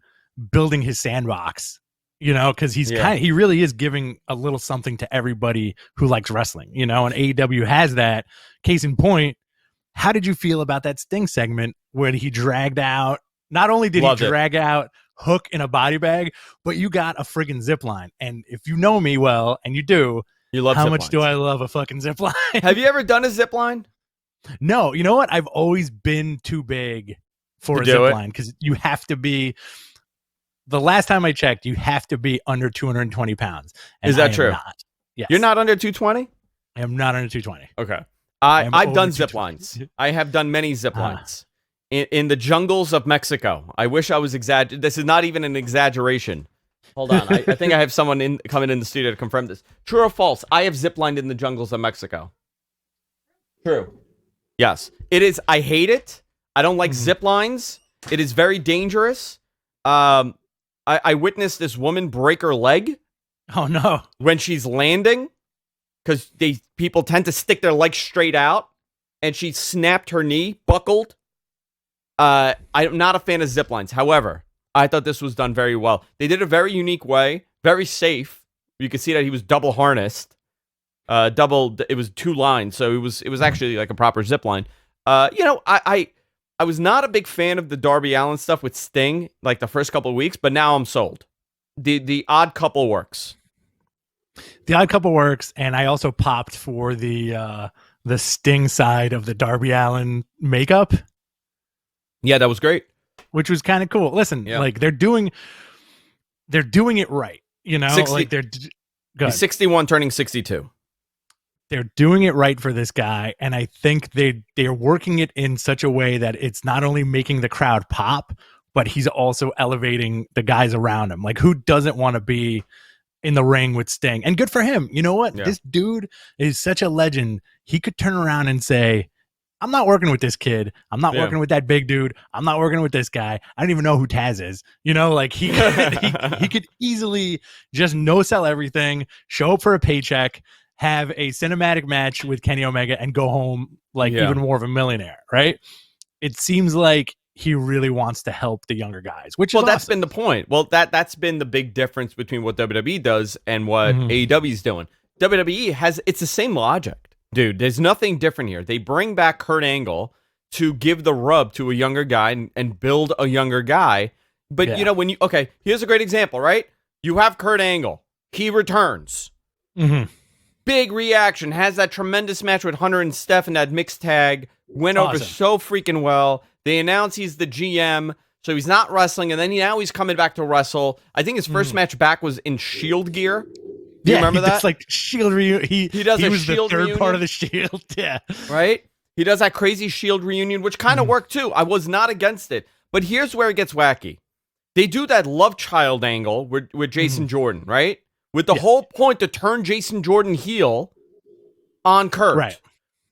building his sandbox, because he really is giving a little something to everybody who likes wrestling, and AEW has that. Case in point, how did you feel about that Sting segment where he dragged out, not only did he drag out Hook in a body bag, but you got a friggin' zip line. And if you know me well, and you do, you love how zip much lines. do I love a fucking zip line? Have you ever done a zip line? No, you know what? I've always been too big for a zip line because you have to be. The last time I checked, you have to be under 220 pounds. Is that true? Not. Yes. You're not under 220? I am not under 220. Okay. I've done zip lines. I have done many zip lines in the jungles of Mexico. I wish I was exaggerating. This is not even an exaggeration. Hold on. I think I have someone coming in the studio to confirm this. True or false? I have zip lined in the jungles of Mexico. True. Yes. It is. I hate it. I don't like zip lines. It is very dangerous. I witnessed this woman break her leg. Oh no! When she's landing, because people tend to stick their legs straight out, and she snapped her knee, buckled. I'm not a fan of zip lines. However, I thought this was done very well. They did it a very unique way, very safe. You could see that he was double harnessed, it was 2 lines, so it was actually like a proper zip line. I was not a big fan of the Darby Allin stuff with Sting, the first couple of weeks, but now I'm sold. The odd couple works. The odd couple works, and I also popped for the Sting side of the Darby Allin makeup. Yeah, that was great. Which was kind of cool. Listen, they're doing it right. 60, he's 61 turning 62. They're doing it right for this guy, and I think they're working it in such a way that it's not only making the crowd pop, but he's also elevating the guys around him. Who doesn't want to be in the ring with Sting? And good for him. You know what? Yeah. This dude is such a legend. He could turn around and say, I'm not working with this kid. I'm not working with that big dude. I'm not working with this guy. I don't even know who Taz is. He could easily just no sell everything, show up for a paycheck, have a cinematic match with Kenny Omega, and go home even more of a millionaire, right? It seems like he really wants to help the younger guys, which is that's awesome. been the point. Well, that's been the big difference between what WWE does and what AEW is doing. WWE it's the same logic, dude. There's nothing different here. They bring back Kurt Angle to give the rub to a younger guy and build a younger guy. But here's a great example, right? You have Kurt Angle. He returns. Mm-hmm. Big reaction. Has that tremendous match with Hunter and Steph in that mixed tag. Went over so freaking well. They announce he's the GM, so he's not wrestling, and then now he's coming back to wrestle. I think his first match back was in Shield gear. Do you remember that? It's like Shield reunion. He was Shield the third reunion part of the Shield. Yeah. Right? He does that crazy Shield reunion, which kind of worked too. I was not against it. But here's where it gets wacky. They do that love child angle with Jason Jordan, right? With the whole point to turn Jason Jordan heel on Kurt. Right.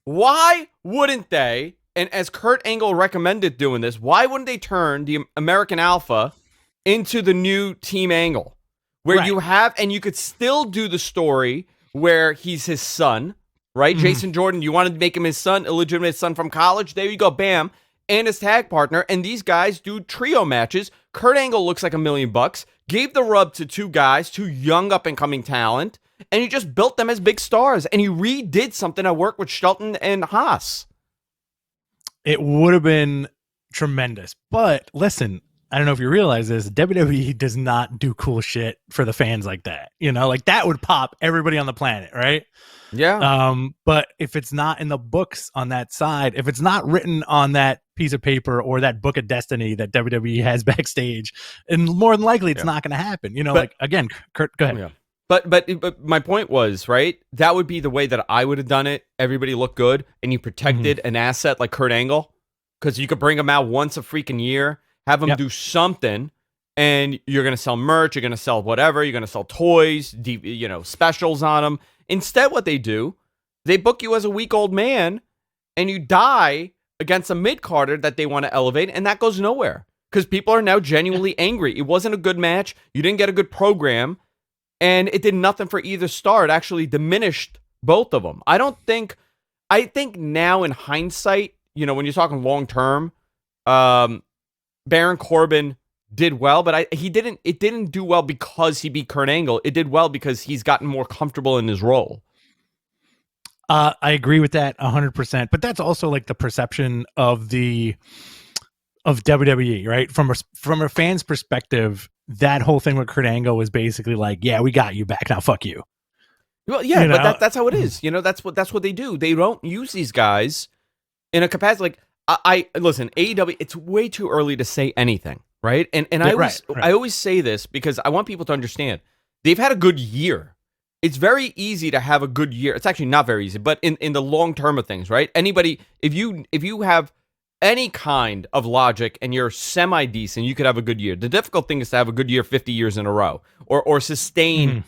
Why wouldn't they, and as Kurt Angle recommended doing this, why wouldn't they turn the American Alpha into the new Team Angle? Where you have, and you could still do the story where he's his son, right? Jason Jordan, you wanted to make him his son, illegitimate son from college. There you go, bam. And his tag partner, and these guys do trio matches. Kurt Angle looks like $1 million, gave the rub to two guys, two young up-and-coming talent, and he just built them as big stars, and he redid something that worked with Shelton and Haas. It would have been tremendous. But listen, I don't know if you realize this, WWE does not do cool shit for the fans like that. You know, like that would pop everybody on the planet, right? Yeah. But if it's not in the books on that side, if it's not written on that piece of paper or that book of destiny that WWE has backstage, and more than likely it's not going to happen. You know, like again, Kurt, go ahead. Yeah. But my point was, right, that would be the way that I would have done it. Everybody looked good, and you protected an asset like Kurt Angle, because you could bring him out once a freaking year, have him do something, and you're going to sell merch, you're going to sell whatever, you're going to sell toys, specials on them. Instead, what they do, they book you as a weak old man, and you die against a mid-carder that they want to elevate, and that goes nowhere, because people are now genuinely angry. It wasn't a good match. You didn't get a good program, and it did nothing for either star. It actually diminished both of them. I think now in hindsight, when you're talking long-term, Baron Corbin did well, but it didn't do well because he beat Kurt Angle. It did well because he's gotten more comfortable in his role. I agree with that 100%, but that's also like the perception of WWE, right? From a fan's perspective, that whole thing with Kurt Angle was basically like, yeah, we got you back, now fuck you. Well, yeah, but that's how it is. That's what they do. They don't use these guys in a capacity. Like I listen, AEW, it's way too early to say anything, right? And I always say this because I want people to understand they've had a good year. It's very easy to have a good year. It's actually not very easy, but in the long term of things, right? Anybody, if you have any kind of logic and you're semi-decent, you could have a good year. The difficult thing is to have a good year 50 years in a row or sustain,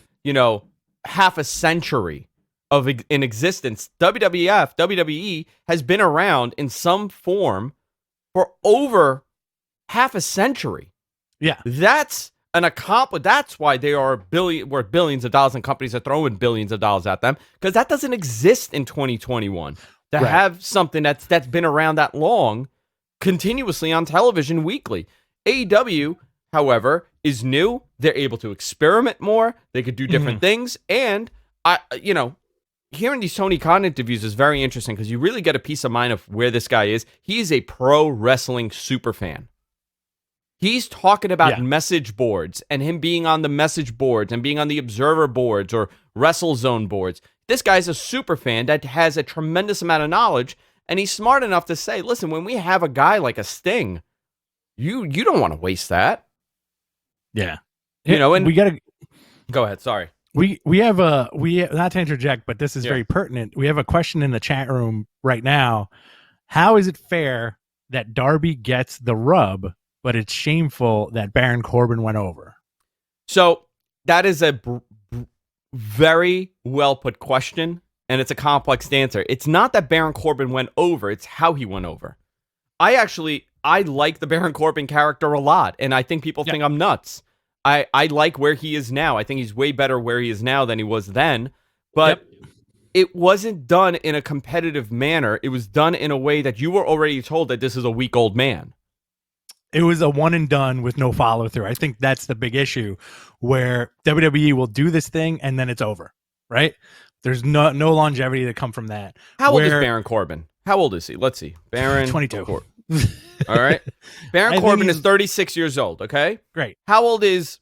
half a century of in existence. WWE has been around in some form for over half a century. Yeah. That's an accomplishment. That's why they are worth billions of dollars, and companies are throwing billions of dollars at them, because that doesn't exist in 2021. To have something that's been around that long continuously on television weekly. AEW, however, is new. They're able to experiment more. They could do different things. And, hearing these Tony Khan interviews is very interesting because you really get a peace of mind of where this guy is. He is a pro wrestling super fan. He's talking about message boards and him being on the message boards and being on the observer boards or WrestleZone boards. This guy's a super fan that has a tremendous amount of knowledge, and he's smart enough to say, listen, when we have a guy like a Sting, you don't want to waste that. Yeah. And we got to go ahead. Sorry. We have not to interject, but this is very pertinent. We have a question in the chat room right now. How is it fair that Darby gets the rub, but it's shameful that Baron Corbin went over? So that is a very well put question, and it's a complex answer. It's not that Baron Corbin went over, it's how he went over. I like the Baron Corbin character a lot, and I think people think I'm nuts. I like where he is now. I think he's way better where he is now than he was then, but it wasn't done in a competitive manner. It was done in a way that you were already told that this is a weak old man. It was a one and done with no follow through. I think that's the big issue, where WWE will do this thing and then it's over, right? There's no longevity to come from that. How old is Baron Corbin? How old is he? Let's see. Baron 22. All right. Baron Corbin is 36 years old, okay? Great. How old is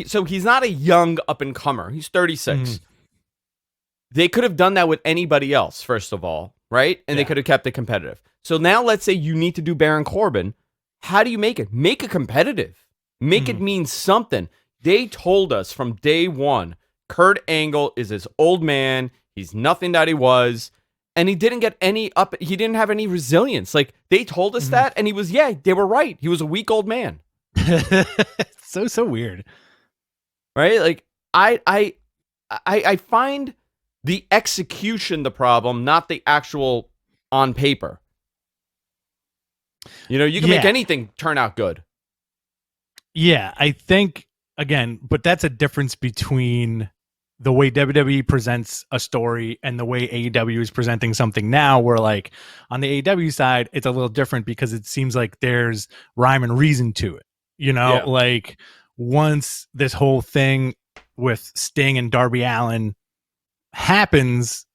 so he's not a young up-and-comer. He's 36. They could have done that with anybody else, first of all, right? And they could have kept it competitive. So now let's say you need to do Baron Corbin. How do you make it? Make it competitive. Make it mean something. They told us from day one, Kurt Angle is this old man. He's nothing that he was. And he didn't get any up. He didn't have any resilience. Like, they told us that, and he was, they were right. He was a weak old man. So weird. Right? Like, I find the execution the problem, not the actual on paper. You know, you can make anything turn out good. Yeah, I think, again, but that's a difference between the way WWE presents a story and the way AEW is presenting something now, where, like, on the AEW side, it's a little different because it seems like there's rhyme and reason to it. You know, like, once this whole thing with Sting and Darby Allin happens,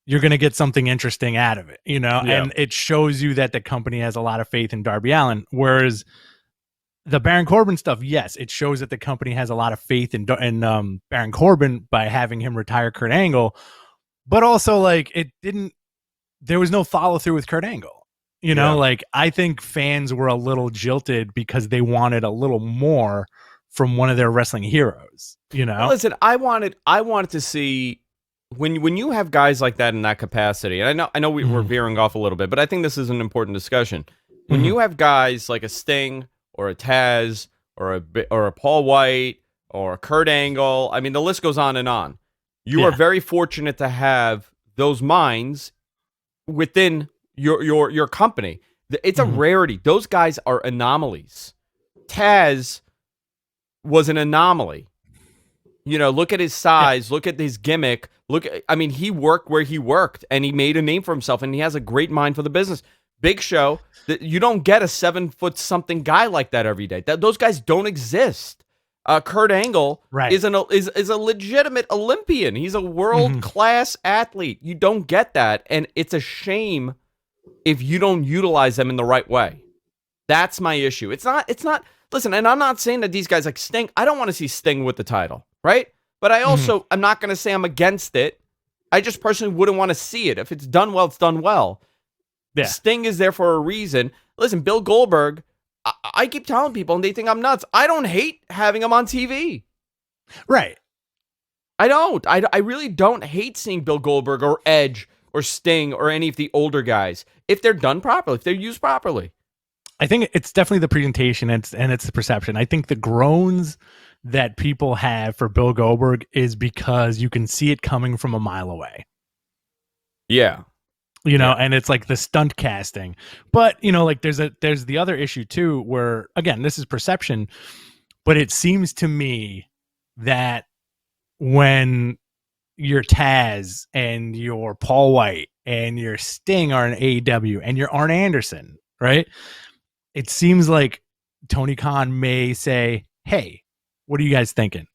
you're going to get something interesting out of it, you know, and it shows you that the company has a lot of faith in Darby Allin. Whereas the Baron Corbin stuff, yes, it shows that the company has a lot of faith in Baron Corbin by having him retire Kurt Angle, but also, like, there was no follow through with Kurt Angle, you know, like, I think fans were a little jilted because they wanted a little more from one of their wrestling heroes, you know. Well, listen, I wanted to see when you have guys like that in that capacity, and I know we're veering off a little bit, but I think this is an important discussion. When you have guys like a Sting or a Taz or a Paul Wight or a Kurt Angle, I mean, the list goes on and on. You are very fortunate to have those minds within your company. It's a rarity. Those guys are anomalies. Taz was an anomaly. You know, look at his size, look at his gimmick. He worked where he worked, and he made a name for himself, and he has a great mind for the business. Big Show, you don't get a 7-foot-something guy like that every day. Those guys don't exist. Kurt Angle is a legitimate Olympian. He's a world-class athlete. You don't get that, and it's a shame if you don't utilize them in the right way. That's my issue. It's not. Listen, and I'm not saying that these guys like Sting. I don't want to see Sting with the title, right? But I also, I'm not going to say I'm against it. I just personally wouldn't want to see it. If it's done well, it's done well. Yeah. Sting is there for a reason. Listen, Bill Goldberg, I keep telling people, and they think I'm nuts. I don't hate having him on TV. Right. I don't. I really don't hate seeing Bill Goldberg or Edge or Sting or any of the older guys if they're done properly, if they're used properly. I think it's definitely the presentation and it's the perception. I think the groans that people have for Bill Goldberg is because you can see it coming from a mile away. Yeah. You know, and it's like the stunt casting. But, you know, like there's the other issue too, where, again, this is perception, but it seems to me that when your Taz and your Paul Wight and your Sting are in AEW and your Arn Anderson, right? It seems like Tony Khan may say, hey, what are you guys thinking?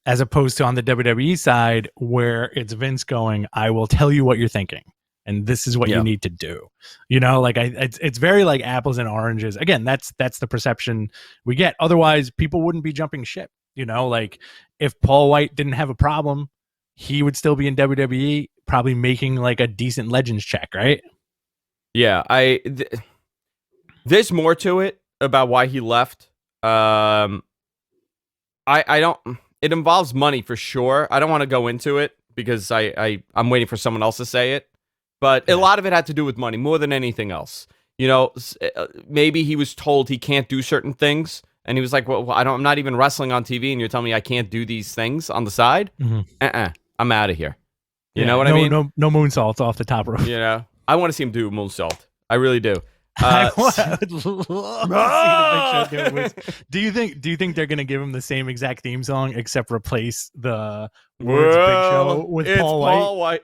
As opposed to on the WWE side, where it's Vince going, I will tell you what you're thinking. And this is what you need to do. You know, like it's very like apples and oranges. Again, that's the perception we get. Otherwise, people wouldn't be jumping ship. You know, like if Paul Wight didn't have a problem, he would still be in WWE, probably making like a decent Legends check, right? Yeah, there's more to it about why he left. I don't. It involves money for sure. I don't want to go into it because I'm waiting for someone else to say it. But a lot of it had to do with money more than anything else. You know, maybe he was told he can't do certain things, and he was like, "Well, I'm not even wrestling on TV, and you're telling me I can't do these things on the side? I'm out of here." You know what I mean? No moonsaults off the top rope. You know, I want to see him do a moonsault. I really do. I would love to see the Big Show do you think they're gonna give him the same exact theme song except replace the words Big Show with Paul Wight?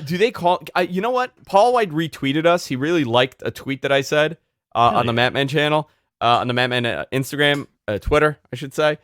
Do they call? You know what? Paul Wight retweeted us. He really liked a tweet that I said on the Matman channel, on the Matman Instagram, Twitter, I should say.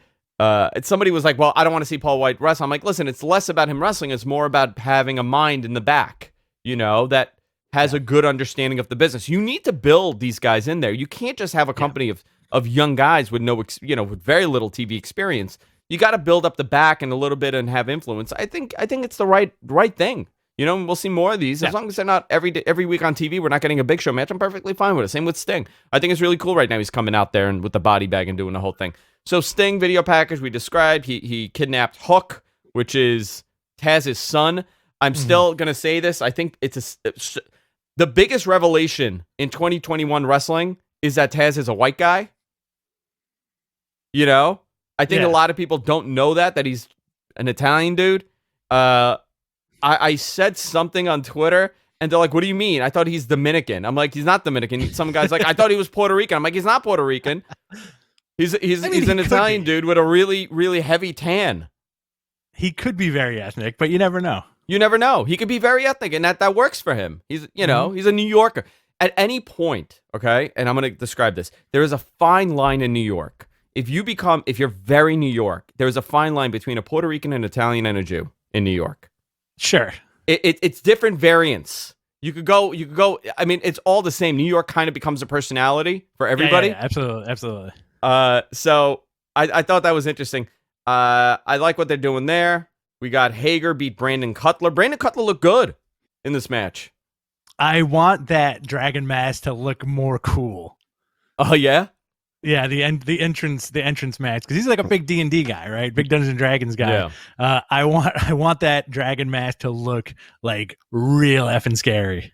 Somebody was like, "Well, I don't want to see Paul Wight wrestle." I'm like, "Listen, it's less about him wrestling. It's more about having a mind in the back, you know, that has a good understanding of the business. You need to build these guys in there. You can't just have a company of of young guys with with very little TV experience. You got to build up the back and a little bit and have influence. I think it's the right thing. We'll see more of these. As long as they're not every week on TV, we're not getting a Big Show match. I'm perfectly fine with it. Same with Sting. I think it's really cool right now. He's coming out there and with the body bag and doing the whole thing. So Sting video package we described. He kidnapped Hook, which is Taz's son. I'm still gonna say this. I think it's the biggest revelation in 2021 wrestling is that Taz is a white guy. I think a lot of people don't know that he's an Italian dude. I said something on Twitter, and they're like, "What do you mean?" I thought he's Dominican. I'm like, "He's not Dominican." Some guy's like, "I thought he was Puerto Rican." I'm like, "He's not Puerto Rican. He's an Italian dude with a really, really heavy tan." He could be very ethnic, but you never know. You never know. He could be very ethnic, and that works for him. He's he's a New Yorker. At any point, okay, and I'm going to describe this. There is a fine line in New York. If you're very New York, there is a fine line between a Puerto Rican, an Italian, and a Jew in New York. Sure. It's different variants. You could go. I mean, it's all the same. New York kind of becomes a personality for everybody. Yeah, absolutely. So I thought that was interesting. I like what they're doing there. We got Hager beat Brandon Cutler. Brandon Cutler looked good in this match. I want that dragon mask to look more cool. Oh yeah. Yeah, the entrance match, because he's like a big D&D guy, right? Big Dungeons and Dragons guy. Yeah. I want that dragon mask to look like real effing scary.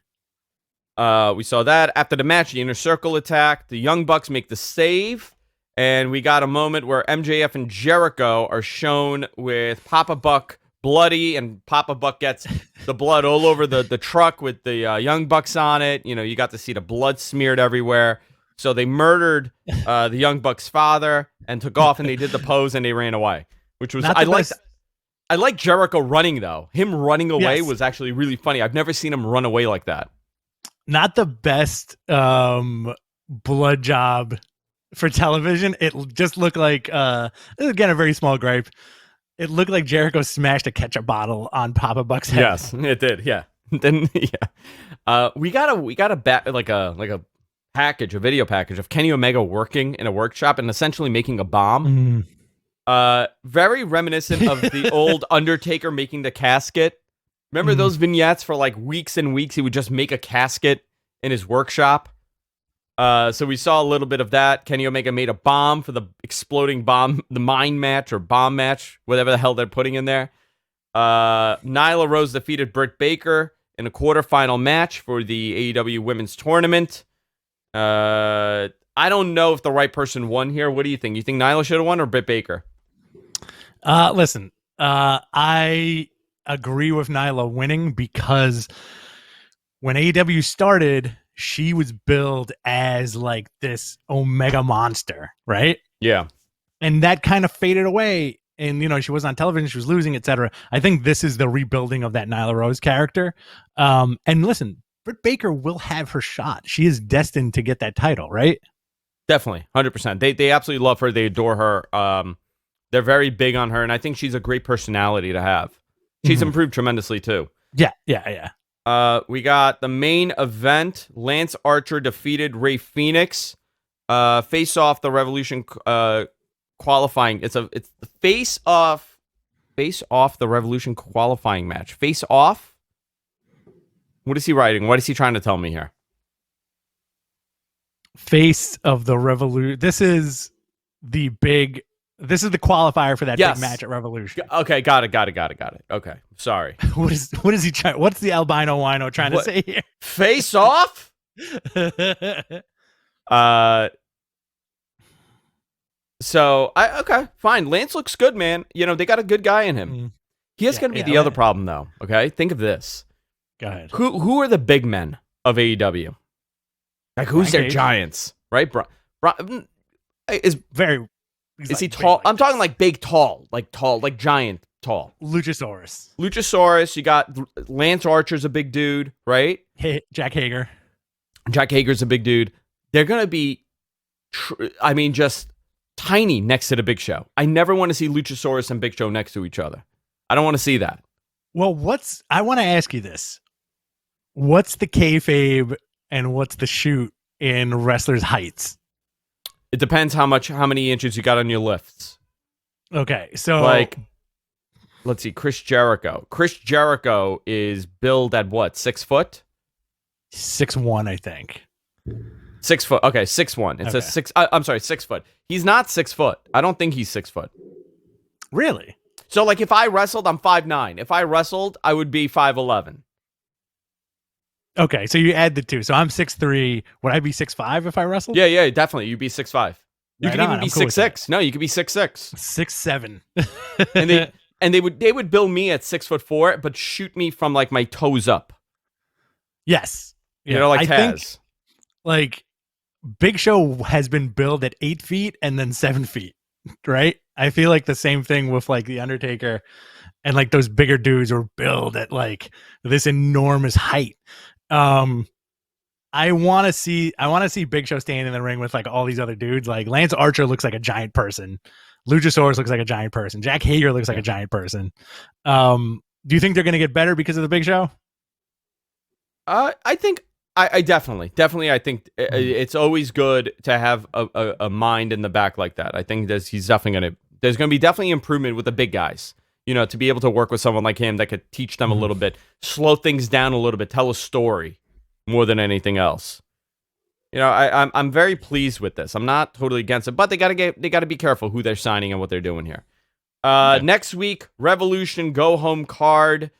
We saw that after the match. The Inner Circle attack. The Young Bucks make the save, and we got a moment where MJF and Jericho are shown with Papa Buck bloody, and Papa Buck gets the blood all over the truck with the Young Bucks on it. You got to see the blood smeared everywhere. So they murdered the Young Bucks' father and took off, and they did the pose and they ran away, which was I like Jericho running though. Him running away was actually really funny. I've never seen him run away like that. Not the best blood job for television. It just looked like again a very small gripe. It looked like Jericho smashed a ketchup bottle on Papa Buck's head. Yes, it did. Yeah. Then we got a video package of Kenny Omega working in a workshop and essentially making a bomb. Very reminiscent of the old Undertaker making the casket. Remember those vignettes for like weeks and weeks? He would just make a casket in his workshop. So we saw a little bit of that. Kenny Omega made a bomb for the exploding bomb, the mine match or bomb match, whatever the hell they're putting in there. Nyla Rose defeated Britt Baker in a quarterfinal match for the AEW Women's Tournament. I don't know if the right person won here. What do you think? You think Nyla should have won or Britt Baker? Listen, I agree with Nyla winning because when AEW started, she was billed as like this Omega monster, right? Yeah. And that kind of faded away. And, she was on television, she was losing, etc. I think this is the rebuilding of that Nyla Rose character. And listen, Britt Baker will have her shot. She is destined to get that title, right? Definitely, 100%. They absolutely love her. They adore her. They're very big on her, and I think she's a great personality to have. She's improved tremendously, too. Yeah. We got the main event. Lance Archer defeated Rey Fenix. Face off the Revolution qualifying. It's the face off the Revolution qualifying match. Face off. What is he writing? What is he trying to tell me here? Face of the Revolution. This is the qualifier for that big match at Revolution. Okay, got it. Okay, sorry. What is he trying? What's the albino wino trying to say here? Face off? So okay, fine. Lance looks good, man. They got a good guy in him. He is going to be the other problem, though. Okay, think of this. Go ahead. Who are the big men of AEW? Like, who's their giants, right? Braun is he tall? I'm talking like big, tall, like giant, tall. Luchasaurus. You got Lance Archer's a big dude, right? Jack Hager. Jack Hager's a big dude. They're gonna be, just tiny next to the Big Show. I never want to see Luchasaurus and Big Show next to each other. I don't want to see that. Well, I want to ask you this. What's the kayfabe and what's the shoot in wrestlers' heights? It depends how many inches you got on your lifts. Okay, so like, let's see, Chris Jericho. Chris Jericho is billed at what? 6 foot? 6'1", I think. 6 foot. Okay, 6'1". It says 6. I'm sorry, 6 foot. He's not 6 foot. I don't think he's 6 foot. Really? So, like, if I wrestled, I'm 5'9". If I wrestled, I would be 5'11". Okay, so you add the two. So I'm 6'3". Would I be 6'5" if I wrestled? Yeah, definitely. You'd be 6'5". You could even be 6'6". No, you could be 6'6". 6'7". and they would bill me at 6'4", but shoot me from like my toes up. Yes. Yeah. You know, like I Taz. think, like, Big Show has been billed at 8 feet and then 7 feet, right? I feel like the same thing with like the Undertaker, and like those bigger dudes were billed at like this enormous height. I want to see Big Show standing in the ring with like all these other dudes. Like Lance Archer looks like a giant person. Luchasaurus looks like a giant person. Jack Hager looks like a giant person. Do you think they're going to get better because of the Big Show? I think I definitely. I think it's always good to have a mind in the back like that. I think there's going to be definitely improvement with the big guys. You know, to be able to work with someone like him that could teach them a little bit, slow things down a little bit, tell a story more than anything else. You know, I'm very pleased with this. I'm not totally against it, but they got to be careful who they're signing and what they're doing here. Next week, Revolution Go Home card.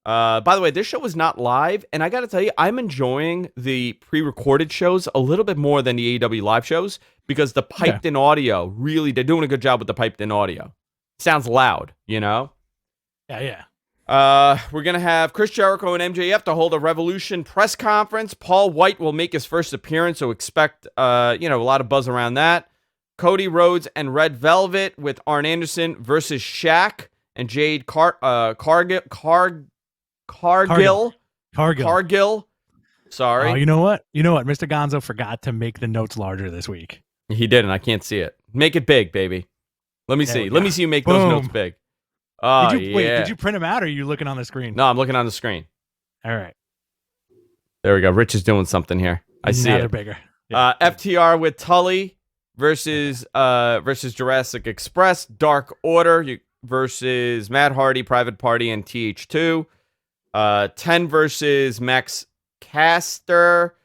By the way, this show is not live, and I got to tell you, I'm enjoying the pre-recorded shows a little bit more than the AEW live shows because the piped-in audio, really, they're doing a good job with the piped-in audio. Sounds loud, you know? Yeah. We're going to have Chris Jericho and MJF to hold a Revolution press conference. Paul Wight will make his first appearance, so expect, a lot of buzz around that. Cody Rhodes and Red Velvet with Arn Anderson versus Shaq and Jade Cargill. Sorry. Oh, you know what? Mr. Gonzo forgot to make the notes larger this week. He didn't. I can't see it. Make it big, baby. Let me see. Let me see you make those notes big. Oh, did you print them out, or are you looking on the screen? No, I'm looking on the screen. All right. There we go. Rich is doing something here. I see it. They're bigger. Yeah. FTR with Tully versus Jurassic Express. Dark Order versus Matt Hardy, Private Party, and TH2. 10 versus Max Caster.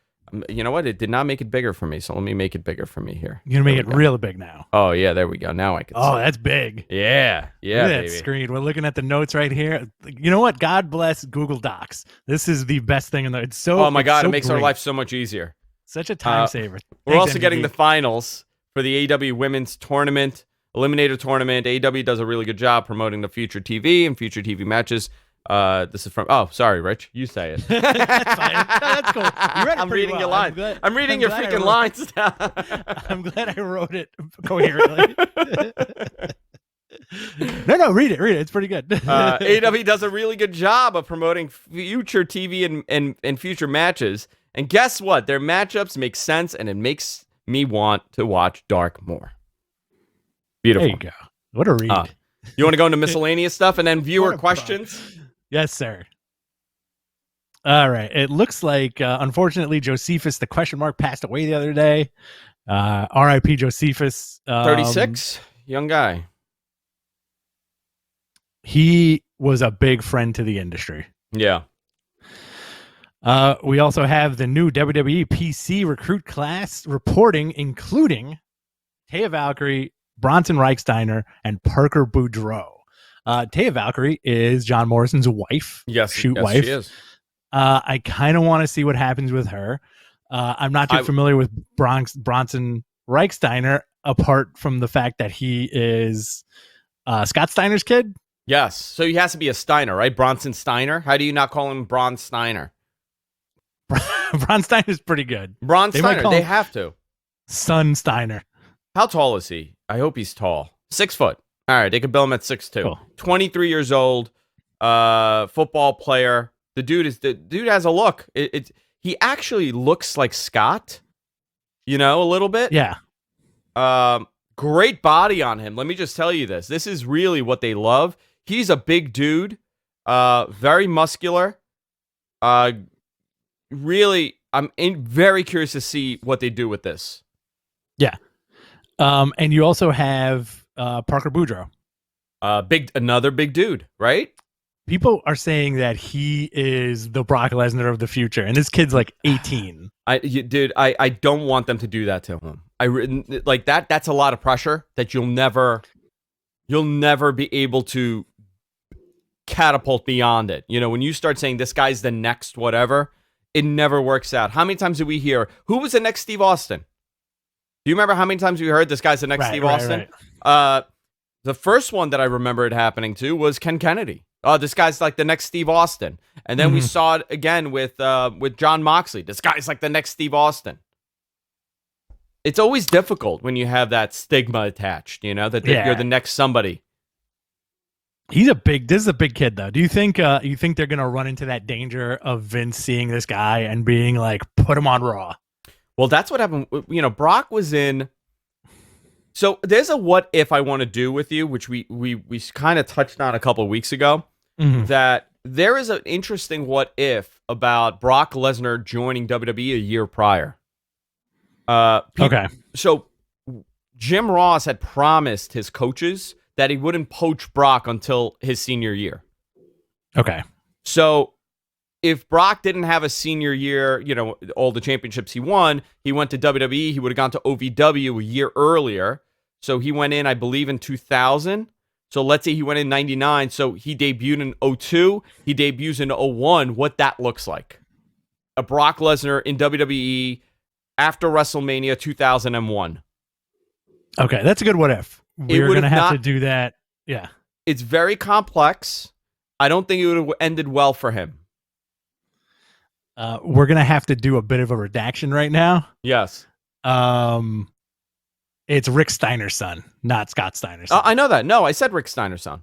You know what? It did not make it bigger for me, so let me make it bigger for me here. You're going to make it real big now. Oh, yeah, there we go. Now I can see. Oh, that's big. Yeah, Look at that screen. We're looking at the notes right here. You know what? God bless Google Docs. This is the best thing in the... It's so... Oh, my God. So it makes great. our life so much easier. Such a time saver. We're also getting the finals for the AEW Women's Tournament, Eliminator Tournament. AEW does a really good job promoting the future TV and future TV matches. This is from... Oh, sorry, Rich. You say it. That's fine. No, that's cool. You read it I'm reading your lines. I'm reading your freaking lines now. I'm glad I wrote it coherently. No, read it. It's pretty good. AEW does a really good job of promoting future TV and future matches. And guess what? Their matchups make sense, and it makes me want to watch Dark more. Beautiful. There you go. What a read. You want to go into miscellaneous stuff and then viewer questions? Yes, sir. All right. It looks like, unfortunately, Josephus, the question mark, passed away the other day. R.I.P. Josephus. 36, young guy. He was a big friend to the industry. Yeah. We also have the new WWE PC recruit class reporting, including Taya Valkyrie, Bronson Reichsteiner, and Parker Boudreaux. Taya Valkyrie is John Morrison's wife. Yes, wife. She is. I kind of want to see what happens with her. I'm not too familiar with Bronson Reichsteiner, apart from the fact that he is Scott Steiner's kid. Yes, so he has to be a Steiner, right? Bronson Steiner. How do you not call him Braun Steiner? Braun Steiner's pretty good. Braun Steiner. They have to. Son Steiner. How tall is he? I hope he's tall. 6 foot. All right, they could bill him at 6'2". Cool. 23 years old, football player. The dude has a look. He actually looks like Scott, a little bit. Yeah. Great body on him. Let me just tell you this. This is really what they love. He's a big dude, very muscular. Really, I'm very curious to see what they do with this. Yeah. And you also have Parker Boudreaux. Another big dude, right? People are saying that he is the Brock Lesnar of the future, and this kid's like 18. I don't want them to do that to him. Like that. That's a lot of pressure that you'll never be able to catapult beyond it. You know, when you start saying this guy's the next whatever, it never works out. How many times did we hear who was the next Steve Austin? Do you remember how many times we heard this guy's the next Steve Austin? Right. The first one that I remember it happening to was Ken Kennedy. Oh, this guy's like the next Steve Austin. And then we saw it again with Jon Moxley. This guy's like the next Steve Austin. It's always difficult when you have that stigma attached, you know, that you're the next somebody. This is a big kid though. Do you think they're going to run into that danger of Vince seeing this guy and being like, put him on Raw? Well, that's what happened. You know, Brock was in. So there's a what if I want to do with you, which we kind of touched on a couple of weeks ago. That there is an interesting what if about Brock Lesnar joining WWE a year prior. Okay. So Jim Ross had promised his coaches that he wouldn't poach Brock until his senior year. Okay. So if Brock didn't have a senior year, you know, all the championships he won, he went to WWE, he would have gone to OVW a year earlier. So he went in, I believe, in 2000. So let's say he went in 99. So he debuted in 02. He debuts in 01. What that looks like. A Brock Lesnar in WWE after WrestleMania 2001. Okay, that's a good what if. We're going to have to do that. Yeah. It's very complex. I don't think it would have ended well for him. We're going to have to do a bit of a redaction right now. Yes. It's Rick Steiner's son, not Scott Steiner's son. I know that. No, I said Rick Steiner's son.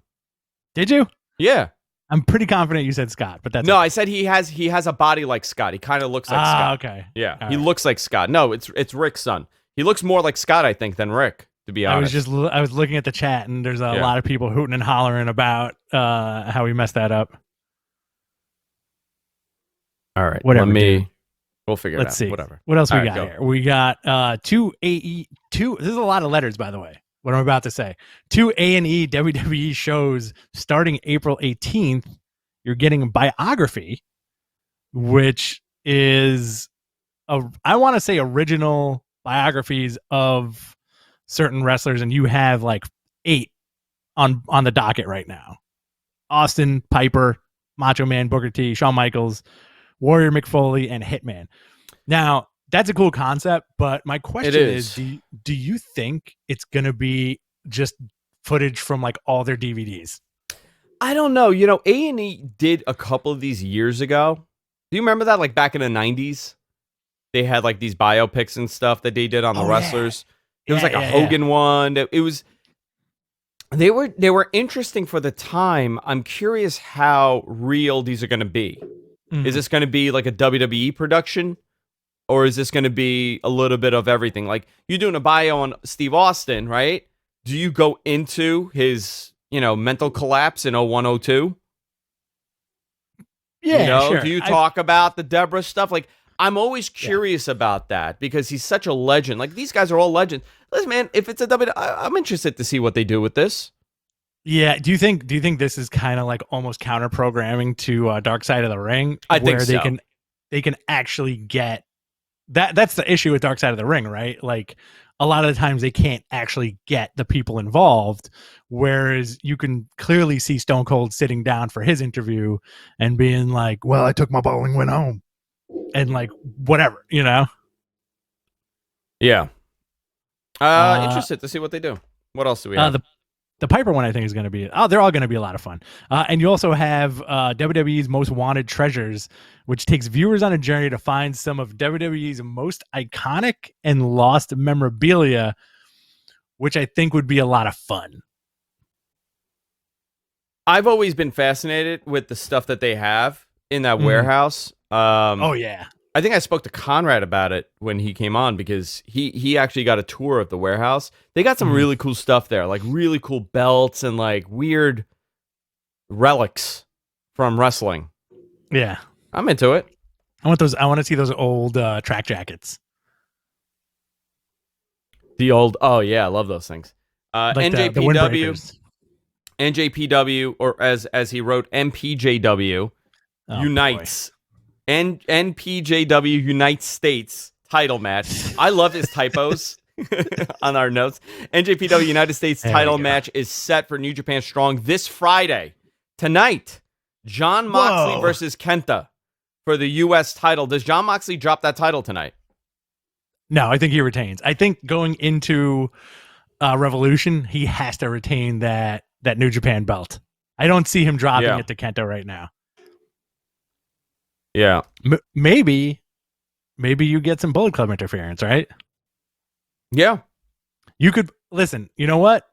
Did you? Yeah. I'm pretty confident you said Scott, but that's no. Okay. I said he has a body like Scott. He kind of looks like Scott. Okay. Yeah, all he right. looks like Scott. No, it's Rick's son. He looks more like Scott, I think, than Rick. To be honest, I was looking at the chat, and there's a lot of people hooting and hollering about how we messed that up. All right, whatever. We'll figure it out. Let's see. Whatever. What else we got here? We got two. This is a lot of letters, by the way. What I'm about to say. 2 A&E WWE shows starting April 18th. You're getting a biography, which is I want to say original biographies of certain wrestlers, and you have like 8 on the docket right now. Austin, Piper, Macho Man, Booker T, Shawn Michaels, Warrior McFoley, and Hitman. Now, that's a cool concept, but my question is do you think it's going to be just footage from like all their DVDs? I don't know. You know, A&E did a couple of these years ago. Do you remember that? Like back in the 90s? They had like these biopics and stuff that they did on the wrestlers. It was like a Hogan one. It was they were interesting for the time. I'm curious how real these are going to be. Mm-hmm. Is this going to be like a WWE production? Or is this going to be a little bit of everything? Like, you're doing a bio on Steve Austin, right? Do you go into his, mental collapse in 0102? Yeah, sure. Do you talk about the Deborah stuff? Like, I'm always curious about that because he's such a legend. Like, these guys are all legends. Listen, man, if it's a WWE, I'm interested to see what they do with this. Yeah. Do you think this is kind of like almost counter programming to Dark Side of the Ring? I think so. They can actually get that. That's the issue with Dark Side of the Ring, right? Like, a lot of the times they can't actually get the people involved, whereas you can clearly see Stone Cold sitting down for his interview and being like, well, I took my bowling, went home. And like, whatever, Yeah. Interested to see what they do. What else do we have? The Piper one, I think, is going to be... they're all going to be a lot of fun. And you also have WWE's Most Wanted Treasures, which takes viewers on a journey to find some of WWE's most iconic and lost memorabilia, which I think would be a lot of fun. I've always been fascinated with the stuff that they have in that warehouse. Oh, yeah. I think I spoke to Conrad about it when he came on because he actually got a tour of the warehouse. They got some really cool stuff there, like really cool belts and like weird relics from wrestling. Yeah. I'm into it. I want to see those old track jackets. The old, oh yeah, I love those things. Like NJPW, the windbreakers. NJPW, or as he wrote, MPJW, unites. NPJW United States title match. I love his typos on our notes. NJPW United States title match is set for New Japan Strong this Friday. Tonight, Jon Moxley versus Kenta for the U.S. title. Does Jon Moxley drop that title tonight? No, I think he retains. I think going into Revolution, he has to retain that New Japan belt. I don't see him dropping it to Kenta right now. Yeah. Maybe you get some Bullet Club interference, right? Yeah. You could listen. You know what?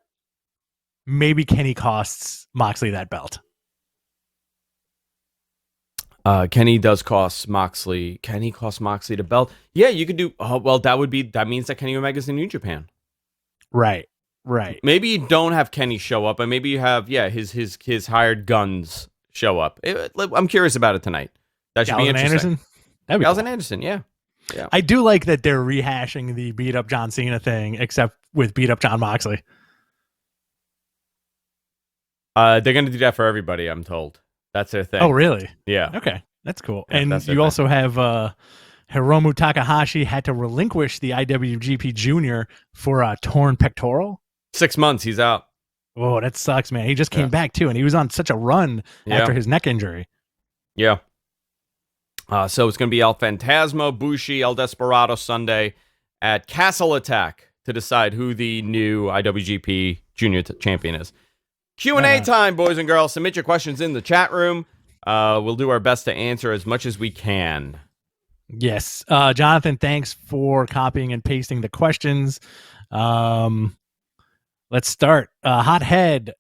Maybe Kenny costs Moxley that belt. Kenny does cost Moxley. Kenny costs Moxley the belt. Yeah, you could do. Oh, well, that means that Kenny Omega's in New Japan. Right. Maybe you don't have Kenny show up, and maybe you have his hired guns show up. I'm curious about it tonight. That should be interesting. Anderson? That'd be Gallows and cool. Anderson, yeah. I do like that they're rehashing the beat up John Cena thing, except with beat up Jon Moxley. They're going to do that for everybody, I'm told. That's their thing. Oh, really? Yeah. Okay, that's cool. Yeah, and you also have Hiromu Takahashi had to relinquish the IWGP Junior for a torn pectoral. 6 months, he's out. Oh, that sucks, man. He just came back, too, and he was on such a run after his neck injury. Yeah. So it's going to be El Fantasma, Bushi, El Desperado Sunday at Castle Attack to decide who the new IWGP Junior Champion is. Q&A time, boys and girls. Submit your questions in the chat room. We'll do our best to answer as much as we can. Yes. Jonathan, thanks for copying and pasting the questions. Let's start. Hothead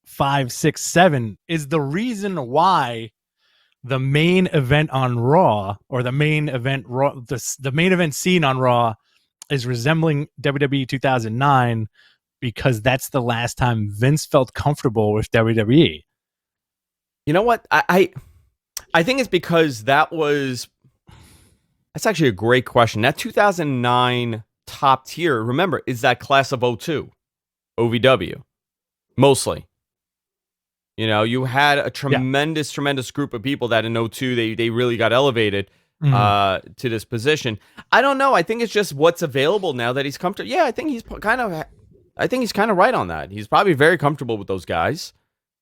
567 is the reason why the main event on Raw, or the main event the main event scene on Raw, is resembling WWE 2009 because that's the last time Vince felt comfortable with WWE. You know what? I think it's because that's actually a great question. That 2009 top tier, remember, is that class of 02, OVW, mostly. You know, you had a tremendous group of people that in 02, they really got elevated to this position. I don't know. I think it's just what's available now that he's comfortable. Yeah, I think he's kind of right on that. He's probably very comfortable with those guys.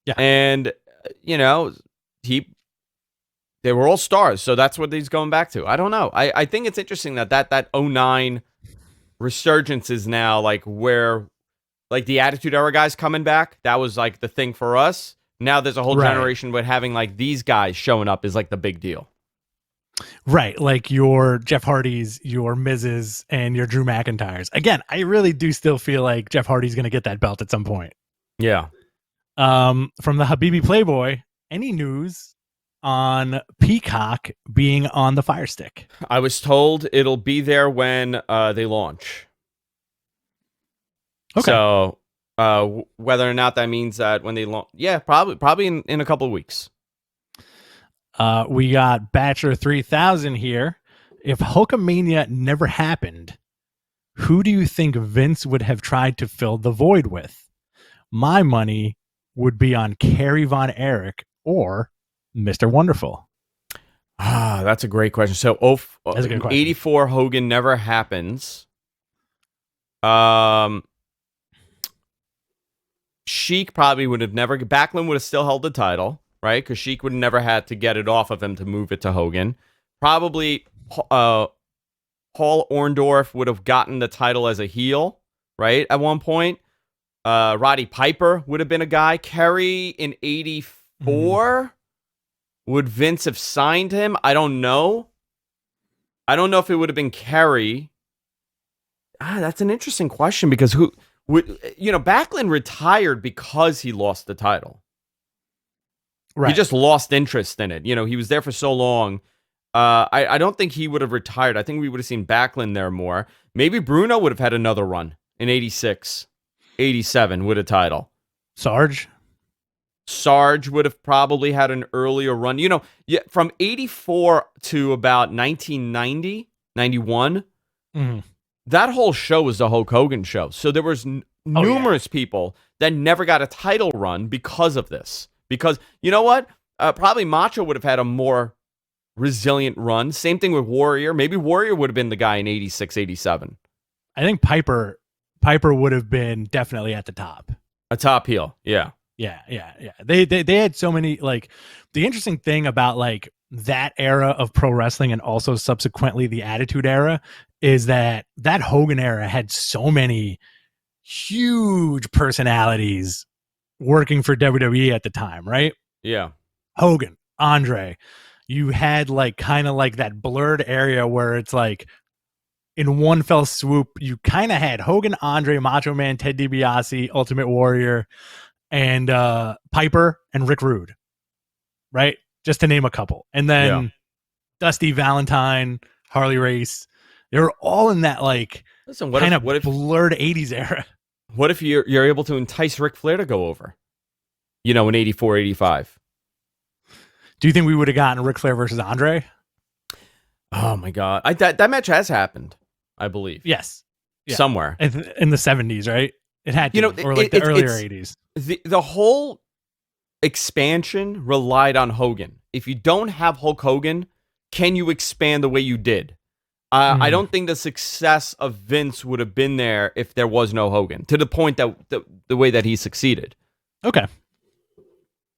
Yeah. And, you know, they were all stars, so that's what he's going back to. I don't know. I think it's interesting that 09 resurgence is now like where, like, the Attitude Era guys coming back. That was like the thing for us. Now there's a whole generation with having like these guys showing up is like the big deal. Right. Like your Jeff Hardys, your Miz's, and your Drew McIntyres. Again, I really do still feel like Jeff Hardy's going to get that belt at some point. Yeah. From the Habibi Playboy, any news on Peacock being on the Fire Stick? I was told it'll be there when they launch. Okay. So whether or not that means that when they launch, probably in a couple of weeks. We got Bachelor 3000 here. If Hulkamania never happened, who do you think Vince would have tried to fill the void with? My money would be on Kerry Von Erich or Mr. Wonderful. That's a great question. So, that's a good question. 84 Hogan never happens. Sheik probably would have never. Backlund would have still held the title, right? Because Sheik would have never had to get it off of him to move it to Hogan. Probably Paul Orndorff would have gotten the title as a heel, right? At one point. Roddy Piper would have been a guy. Kerry in 84. Would Vince have signed him? I don't know. I don't know if it would have been Kerry. That's an interesting question because Backlund retired because he lost the title. Right. He just lost interest in it. You know, he was there for so long. I don't think he would have retired. I think we would have seen Backlund there more. Maybe Bruno would have had another run in 86, 87 with a title. Sarge would have probably had an earlier run. You know, from 84 to about 1990, 91. that whole show was the Hulk Hogan show. So there was numerous people that never got a title run because of this. Because, you know what? Probably Macho would have had a more resilient run. Same thing with Warrior. Maybe Warrior would have been the guy in 86, 87. I think Piper would have been definitely at the top. A top heel, yeah. Yeah. They had so many, like, the interesting thing about like that era of pro wrestling and also subsequently the Attitude Era is that Hogan era had so many huge personalities working for WWE at the time, right? Yeah. Hogan, Andre. You had like kind of like that blurred area where it's like in one fell swoop, you kind of had Hogan, Andre, Macho Man, Ted DiBiase, Ultimate Warrior, and Piper and Rick Rude, right? Just to name a couple. And then Dusty Valentine, Harley Race. They were all in that like kind of blurred 80s era. What if you're able to entice Ric Flair to go over? You know, in 84, 85. Do you think we would have gotten Ric Flair versus Andre? Oh my God. That match has happened, I believe. Yes. Yeah. Somewhere. In the 70s, right? It had to, or like the earlier 80s. The whole expansion relied on Hogan. If you don't have Hulk Hogan, can you expand the way you did? I don't think the success of Vince would have been there if there was no Hogan, to the point that the way that he succeeded. Okay.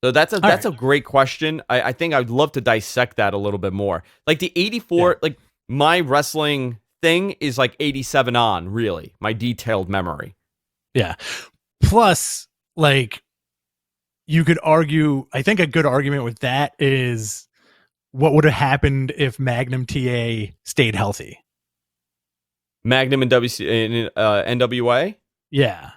So that's a great question. I think I'd love to dissect that a little bit more. Like the 84, like my wrestling thing is like 87 on, really, my detailed memory. Yeah. Plus, like, you could argue, I think a good argument with that is what would have happened if Magnum TA stayed healthy? Magnum in NWA? Yeah.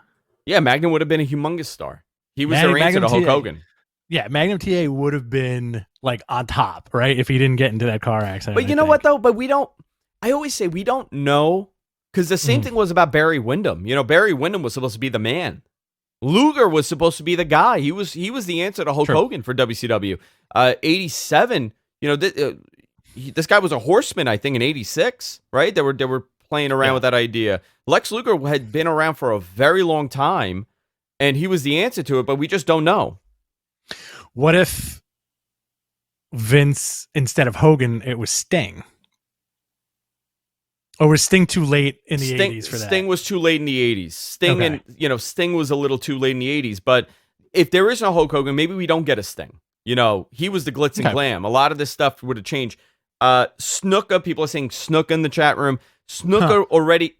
Yeah, Magnum would have been a humongous star. He was their answer to Hulk Hogan. Yeah, Magnum TA would have been like on top, right? If he didn't get into that car accident. But you know what, though? But we don't, I always say we don't know, because the same thing was about Barry Windham. You know, Barry Windham was supposed to be the man. Luger was supposed to be the guy. He was the answer to Hulk Hogan for WCW. 87, you know, this guy was a horseman, I think, in 86, right? They were playing around with that idea. Lex Luger had been around for a very long time, and he was the answer to it, but we just don't know. What if Vince, instead of Hogan, it was Sting? Or was Sting too late in the 80s for that? Sting was too late in the 80s. Sting was a little too late in the 80s, but if there is no Hulk Hogan, maybe we don't get a Sting. You know, he was the glitz and glam. A lot of this stuff would have changed. Snuka, people are saying Snuka in the chat room. Snuka already,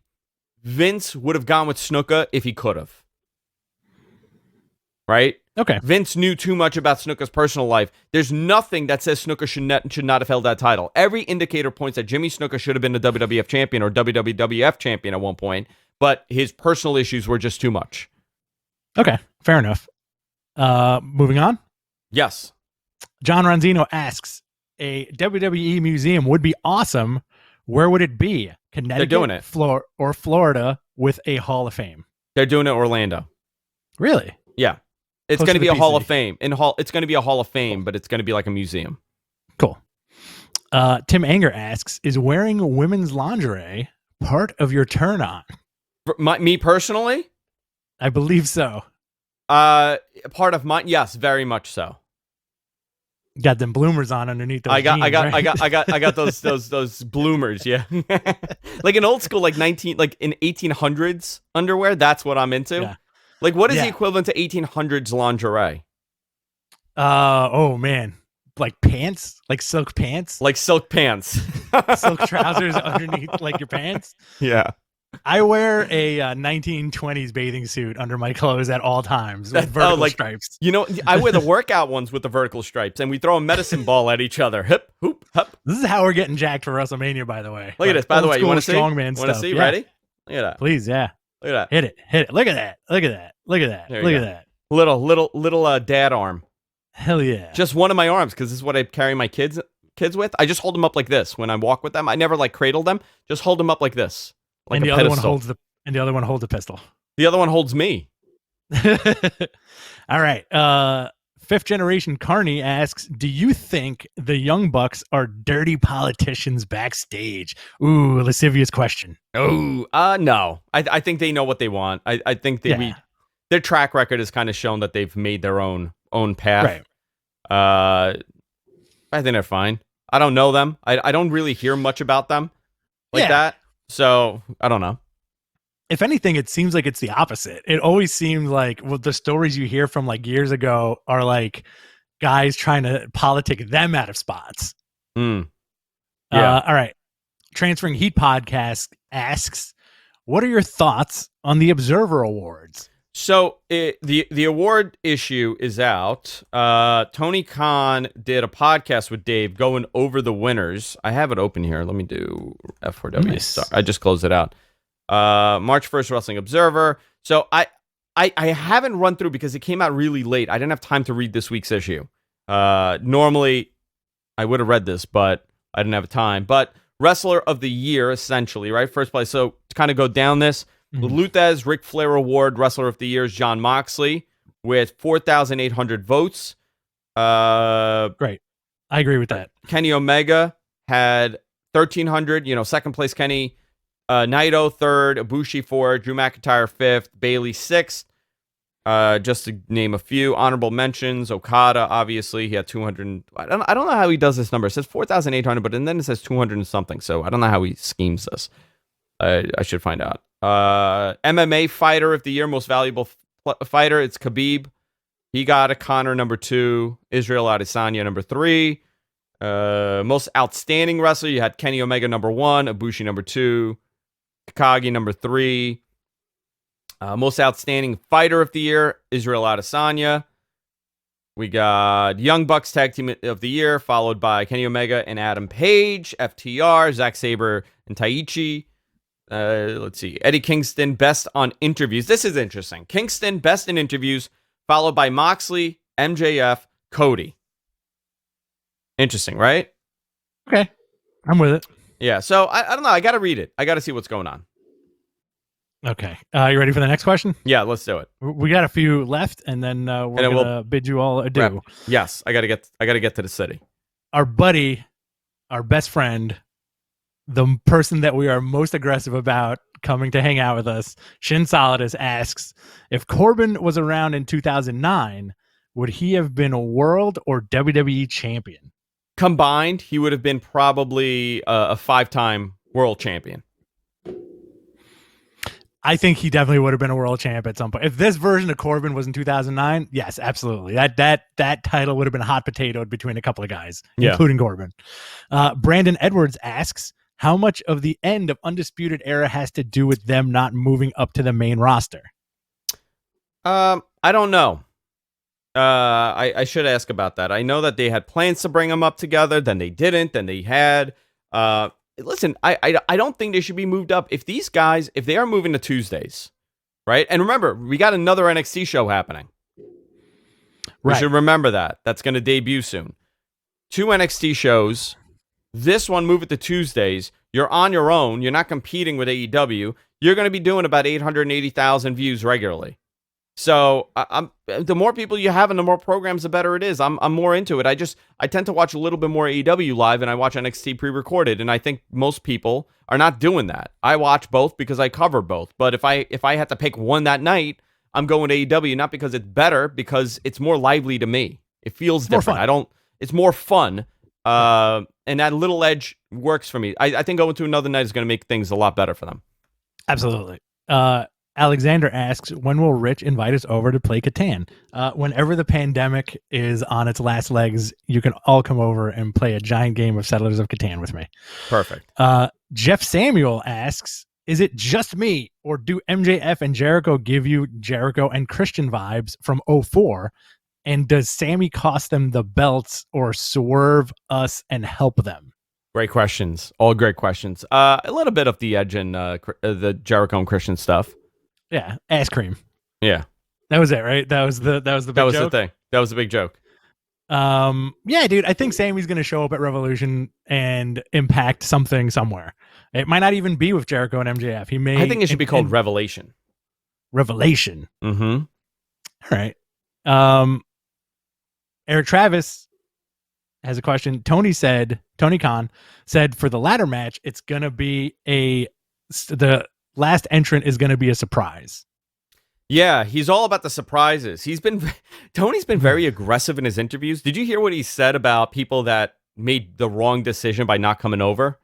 Vince would have gone with Snuka if he could have. Right? Okay. Vince knew too much about Snuka's personal life. There's nothing that says Snuka should not have held that title. Every indicator points that Jimmy Snuka should have been the WWF champion or WWF champion at one point, but his personal issues were just too much. Okay, fair enough. Moving on? Yes. John Ronzino asks, a WWE museum would be awesome. Where would it be? Connecticut, they're doing it. Or Florida with a Hall of Fame? They're doing it in Orlando. Really? Yeah. It's going to be a Hall of Fame. It's going to be a Hall of Fame, but it's going to be like a museum. Cool. Tim Anger asks, is wearing women's lingerie part of your turn on? Me personally? I believe so. Part of mine, yes, very much so. Got them bloomers on underneath those jeans, I got those bloomers, yeah. Like an old school, like in 1800s underwear, that's what I'm into. Yeah. Like, what is the equivalent to 1800s lingerie? Oh man, like pants, like silk pants, silk trousers underneath like your pants. Yeah, I wear a 1920s bathing suit under my clothes at all times with vertical stripes. You know, I wear the workout ones with the vertical stripes, and we throw a medicine ball at each other. Hip, hoop, hop. This is how we're getting jacked for WrestleMania, by the way. Look at this. By the way, you want to see? Strongman stuff. Want to see? Yeah. Ready? Look at that. Please, yeah. Look at that. Hit it. Look at that. Look at that. Little dad arm. Hell yeah. Just one of my arms, because this is what I carry my kids with. I just hold them up like this when I walk with them. I never cradle them. Just hold them up like this. Like and the other one holds the pistol. The other one holds me. All right. Fifth Generation Carney asks, do you think the Young Bucks are dirty politicians backstage? Ooh, lascivious question. Oh, no. I think they know what they want. I think their track record has kind of shown that they've made their own path. Right. I think they're fine. I don't know them. I don't really hear much about them like that. So I don't know. If anything, it seems like it's the opposite. It always seems like the stories you hear from like years ago are like guys trying to politic them out of spots. Yeah. All right. Transferring Heat Podcast asks, what are your thoughts on the Observer Awards? So the award issue is out. Tony Khan did a podcast with Dave going over the winners. I have it open here. Let me do F4W. Nice. Sorry, I just closed it out. March 1st Wrestling Observer. So I haven't run through because it came out really late. I didn't have time to read this week's issue. Normally I would have read this, but I didn't have time. But Wrestler of the Year, essentially, right? First place. So to kind of go down this, the Luthez Ric Flair Award Wrestler of the Year is Jon Moxley with 4,800 votes. Great. I agree with that. Kenny Omega had 1,300. Second place Kenny. Naito third, Ibushi fourth, Drew McIntyre fifth, Bayley sixth. Just to name a few honorable mentions, Okada obviously he had 200. I don't know how he does this number. It says 4,800, but and then it says 200 and something. So I don't know how he schemes this. I should find out. MMA Fighter of the Year, most valuable fighter. It's Khabib. He got a Conor number 2, Israel Adesanya number 3. Most outstanding wrestler, you had Kenny Omega number 1, Ibushi number 2. Takagi number 3. Most outstanding fighter of the year, Israel Adesanya. We got Young Bucks Tag Team of the Year, followed by Kenny Omega and Adam Page. FTR, Zack Sabre and Taichi. Let's see. Eddie Kingston, best on interviews. This is interesting. Kingston, best in interviews, followed by Moxley, MJF, Cody. Interesting, right? Okay. I'm with it. Yeah, so I don't know. I got to read it. I got to see what's going on. Okay. You ready for the next question? Yeah, let's do it. We got a few left, and then we're going to bid you all adieu. Wrap. Yes, I got to get to the city. Our buddy, our best friend, the person that we are most aggressive about coming to hang out with us, Shin Solidus asks, if Corbin was around in 2009, would he have been a world or WWE champion? Combined, he would have been probably a 5-time world champion. I think he definitely would have been a world champ at some point. If this version of Corbin was in 2009, yes, absolutely. That title would have been hot potatoed between a couple of guys, including Corbin. Brandon Edwards asks, how much of the end of Undisputed Era has to do with them not moving up to the main roster? I don't know. I should ask about that. I know that they had plans to bring them up together, then they didn't, then they had. Listen, I don't think they should be moved up. If these guys, if they are moving to Tuesdays, right? And remember, we got another NXT show happening. We should remember that. That's going to debut soon. 2 NXT shows. This one, move it to Tuesdays. You're on your own. You're not competing with AEW. You're going to be doing about 880,000 views regularly. So the more people you have and the more programs, the better it is. I'm more into it. I tend to watch a little bit more AEW live and I watch NXT pre-recorded. And I think most people are not doing that. I watch both because I cover both. But if I had to pick one that night, I'm going to AEW, not because it's better, because it's more lively to me. It feels different. It's more fun. And that little edge works for me. I think going to another night is going to make things a lot better for them. Absolutely. Alexander asks, when will Rich invite us over to play Catan? Whenever the pandemic is on its last legs, you can all come over and play a giant game of Settlers of Catan with me. Perfect. Jeff Samuel asks, is it just me, or do MJF and Jericho give you Jericho and Christian vibes from 04? And does Sammy cost them the belts or swerve us and help them? Great questions. All great questions. A little bit of the edge in the Jericho and Christian stuff. Yeah, ass cream. Yeah, that was it, right? That was the big joke? The thing. That was the big joke. Yeah, dude. I think Sammy's gonna show up at Revolution and impact something somewhere. It might not even be with Jericho and MJF. He may. I think it should be called Revelation. Revelation. Mm-hmm. All right. Eric Travis has a question. Tony Khan said for the ladder match, it's going to be the last entrant is going to be a surprise. Yeah, he's all about the surprises. Tony's been very aggressive in his interviews. Did you hear what he said about people that made the wrong decision by not coming over?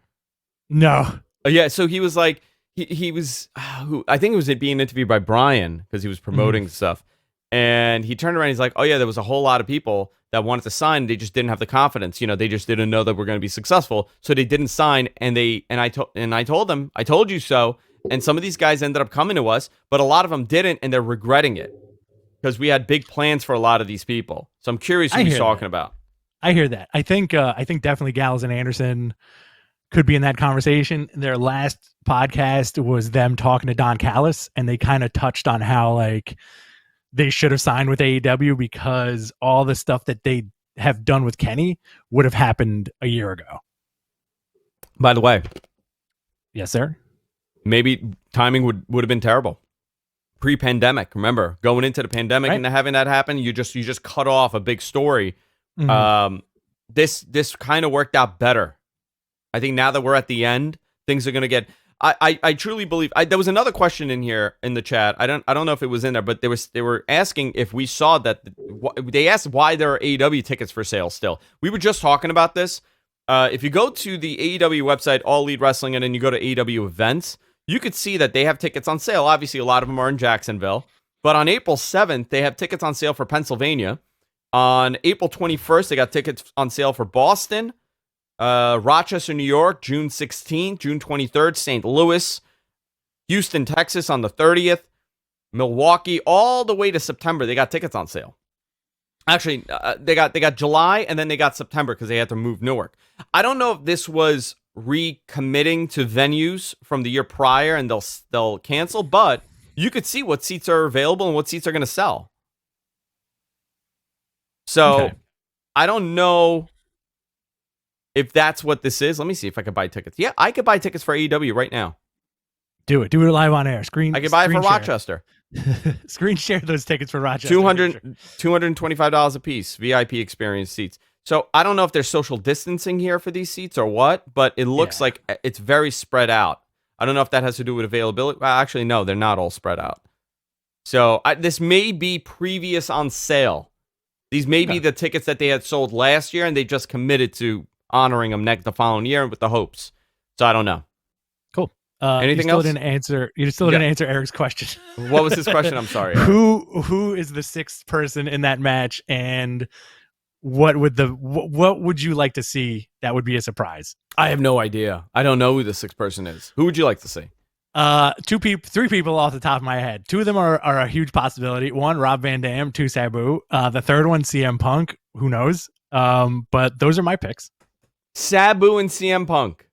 No. Yeah, so he was like, he was, I think it was being interviewed by Brian because he was promoting stuff. And he turned around and he's like, oh yeah, there was a whole lot of people that wanted to sign. They just didn't have the confidence. They just didn't know that we're going to be successful. So they didn't sign. And I told them, I told you so. And some of these guys ended up coming to us, but a lot of them didn't, and they're regretting it because we had big plans for a lot of these people. So I'm curious who he's talking about. I hear that. I think definitely Gallows and Anderson could be in that conversation. Their last podcast was them talking to Don Callis, and they kind of touched on how like they should have signed with AEW because all the stuff that they have done with Kenny would have happened a year ago. By the way. Yes, sir. Maybe timing would have been terrible. Pre-pandemic, remember, going into the pandemic and having that happen, you just cut off a big story. Mm-hmm. This kind of worked out better. I think now that we're at the end, things are going to get. I truly believe. There was another question in here in the chat. I don't know if it was in there, but they were asking if we saw that. They asked why there are AEW tickets for sale still. We were just talking about this. If you go to the AEW website, All Elite Wrestling, and then you go to AEW events, you could see that they have tickets on sale. Obviously, a lot of them are in Jacksonville. But on April 7th, they have tickets on sale for Pennsylvania. On April 21st, they got tickets on sale for Boston, Rochester, New York, June 16th, June 23rd, St. Louis, Houston, Texas on the 30th, Milwaukee, all the way to September. They got tickets on sale. Actually, they got July, and then they got September because they had to move Newark. I don't know if this was recommitting to venues from the year prior and they'll cancel, but you could see what seats are available and what seats are going to sell. So I don't know if that's what this is. Let me see if I could buy tickets. Yeah, I could buy tickets for AEW right now. Do it live on air. I could buy it for Rochester. Screen share those tickets for Rochester. $225 a piece, VIP experience seats. So I don't know if there's social distancing here for these seats or what, but it looks like it's very spread out. I don't know if that has to do with availability. Well, actually, no, they're not all spread out. So this may be previous on sale. These may be the tickets that they had sold last year, and they just committed to honoring them the following year with the hopes. So I don't know. Cool. Anything else? You still didn't answer Eric's question. What was his question? I'm sorry. Who is the sixth person in that match, and what would you like to see that would be a surprise? I have no idea. I don't know who the sixth person is. Who would you like to see? Three people off the top of my head. Two of them are a huge possibility. One, Rob Van Dam. Two, Sabu. The third one, CM Punk. Who knows? But those are my picks. Sabu and CM Punk.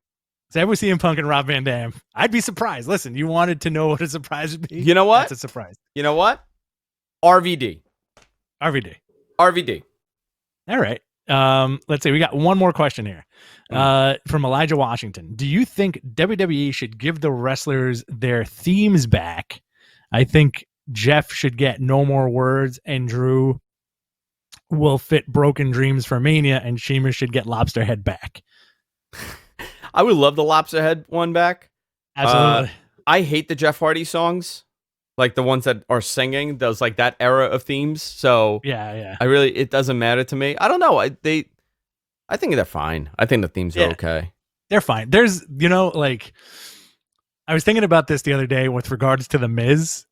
Sabu, CM Punk, and Rob Van Dam. I'd be surprised. Listen, you wanted to know what a surprise would be. You know what? That's a surprise. You know what? RVD. All right. Let's see. We got one more question here from Elijah Washington. Do you think WWE should give the wrestlers their themes back? I think Jeff should get No More Words, and Drew will fit Broken Dreams for Mania, and Sheamus should get Lobster Head back. I would love the Lobster Head one back. Absolutely. I hate the Jeff Hardy songs. Like the ones that are singing those, like that era of themes. So yeah, it doesn't matter to me. I don't know. I think they're fine. I think the themes are okay. They're fine. There's, like, I was thinking about this the other day with regards to the Miz.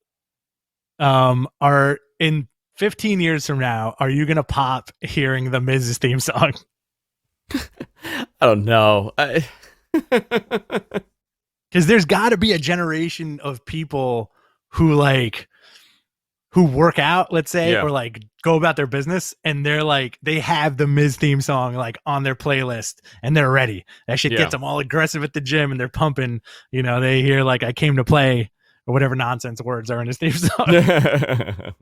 Are in 15 years from now, are you gonna pop hearing the Miz's theme song? I don't know. Because there's got to be a generation of people who work out, let's say, or like go about their business, and they're like, they have the Miz theme song like on their playlist and they're ready. That shit gets them all aggressive at the gym and they're pumping, they hear like I came to play or whatever nonsense words are in his theme song.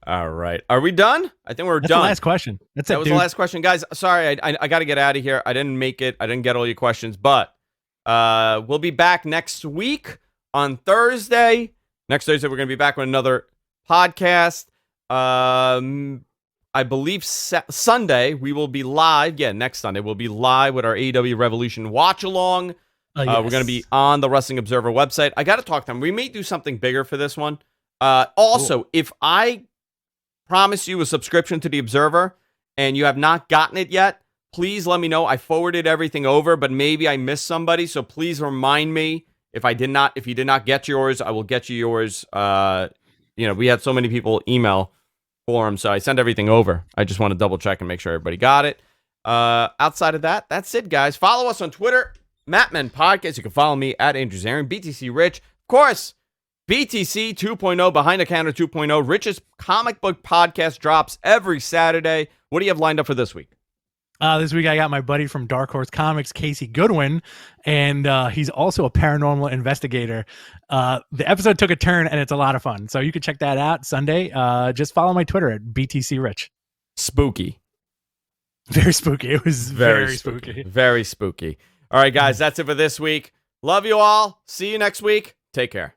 All right. Are we done? I think we're done. That's the last question. That was the last question. Guys, sorry, I got to get out of here. I didn't make it. I didn't get all your questions, but we'll be back next week on Thursday. Next Thursday, we're going to be back with another podcast. I believe Sunday we will be live. Yeah, next Sunday we'll be live with our AEW Revolution watch along. Yes. We're going to be on the Wrestling Observer website. I got to talk to them. We may do something bigger for this one. Also, if I promise you a subscription to the Observer and you have not gotten it yet, please let me know. I forwarded everything over, but maybe I missed somebody. So please remind me if you did not get yours, I will get you yours. We had so many people email for them, so I send everything over. I just want to double check and make sure everybody got it. Outside of that, that's it, guys. Follow us on Twitter, Mattmen Podcast. You can follow me at Andrews Aaron, BTC Rich. Of course, BTC 2.0, Behind the Counter 2.0. Rich's comic book podcast drops every Saturday. What do you have lined up for this week? This week I got my buddy from Dark Horse Comics, Casey Goodwin, and he's also a paranormal investigator. The episode took a turn, and it's a lot of fun. So you can check that out Sunday. Just follow my Twitter at BTC Rich. Spooky. Very spooky. It was very spooky. Very spooky. All right, guys, that's it for this week. Love you all. See you next week. Take care.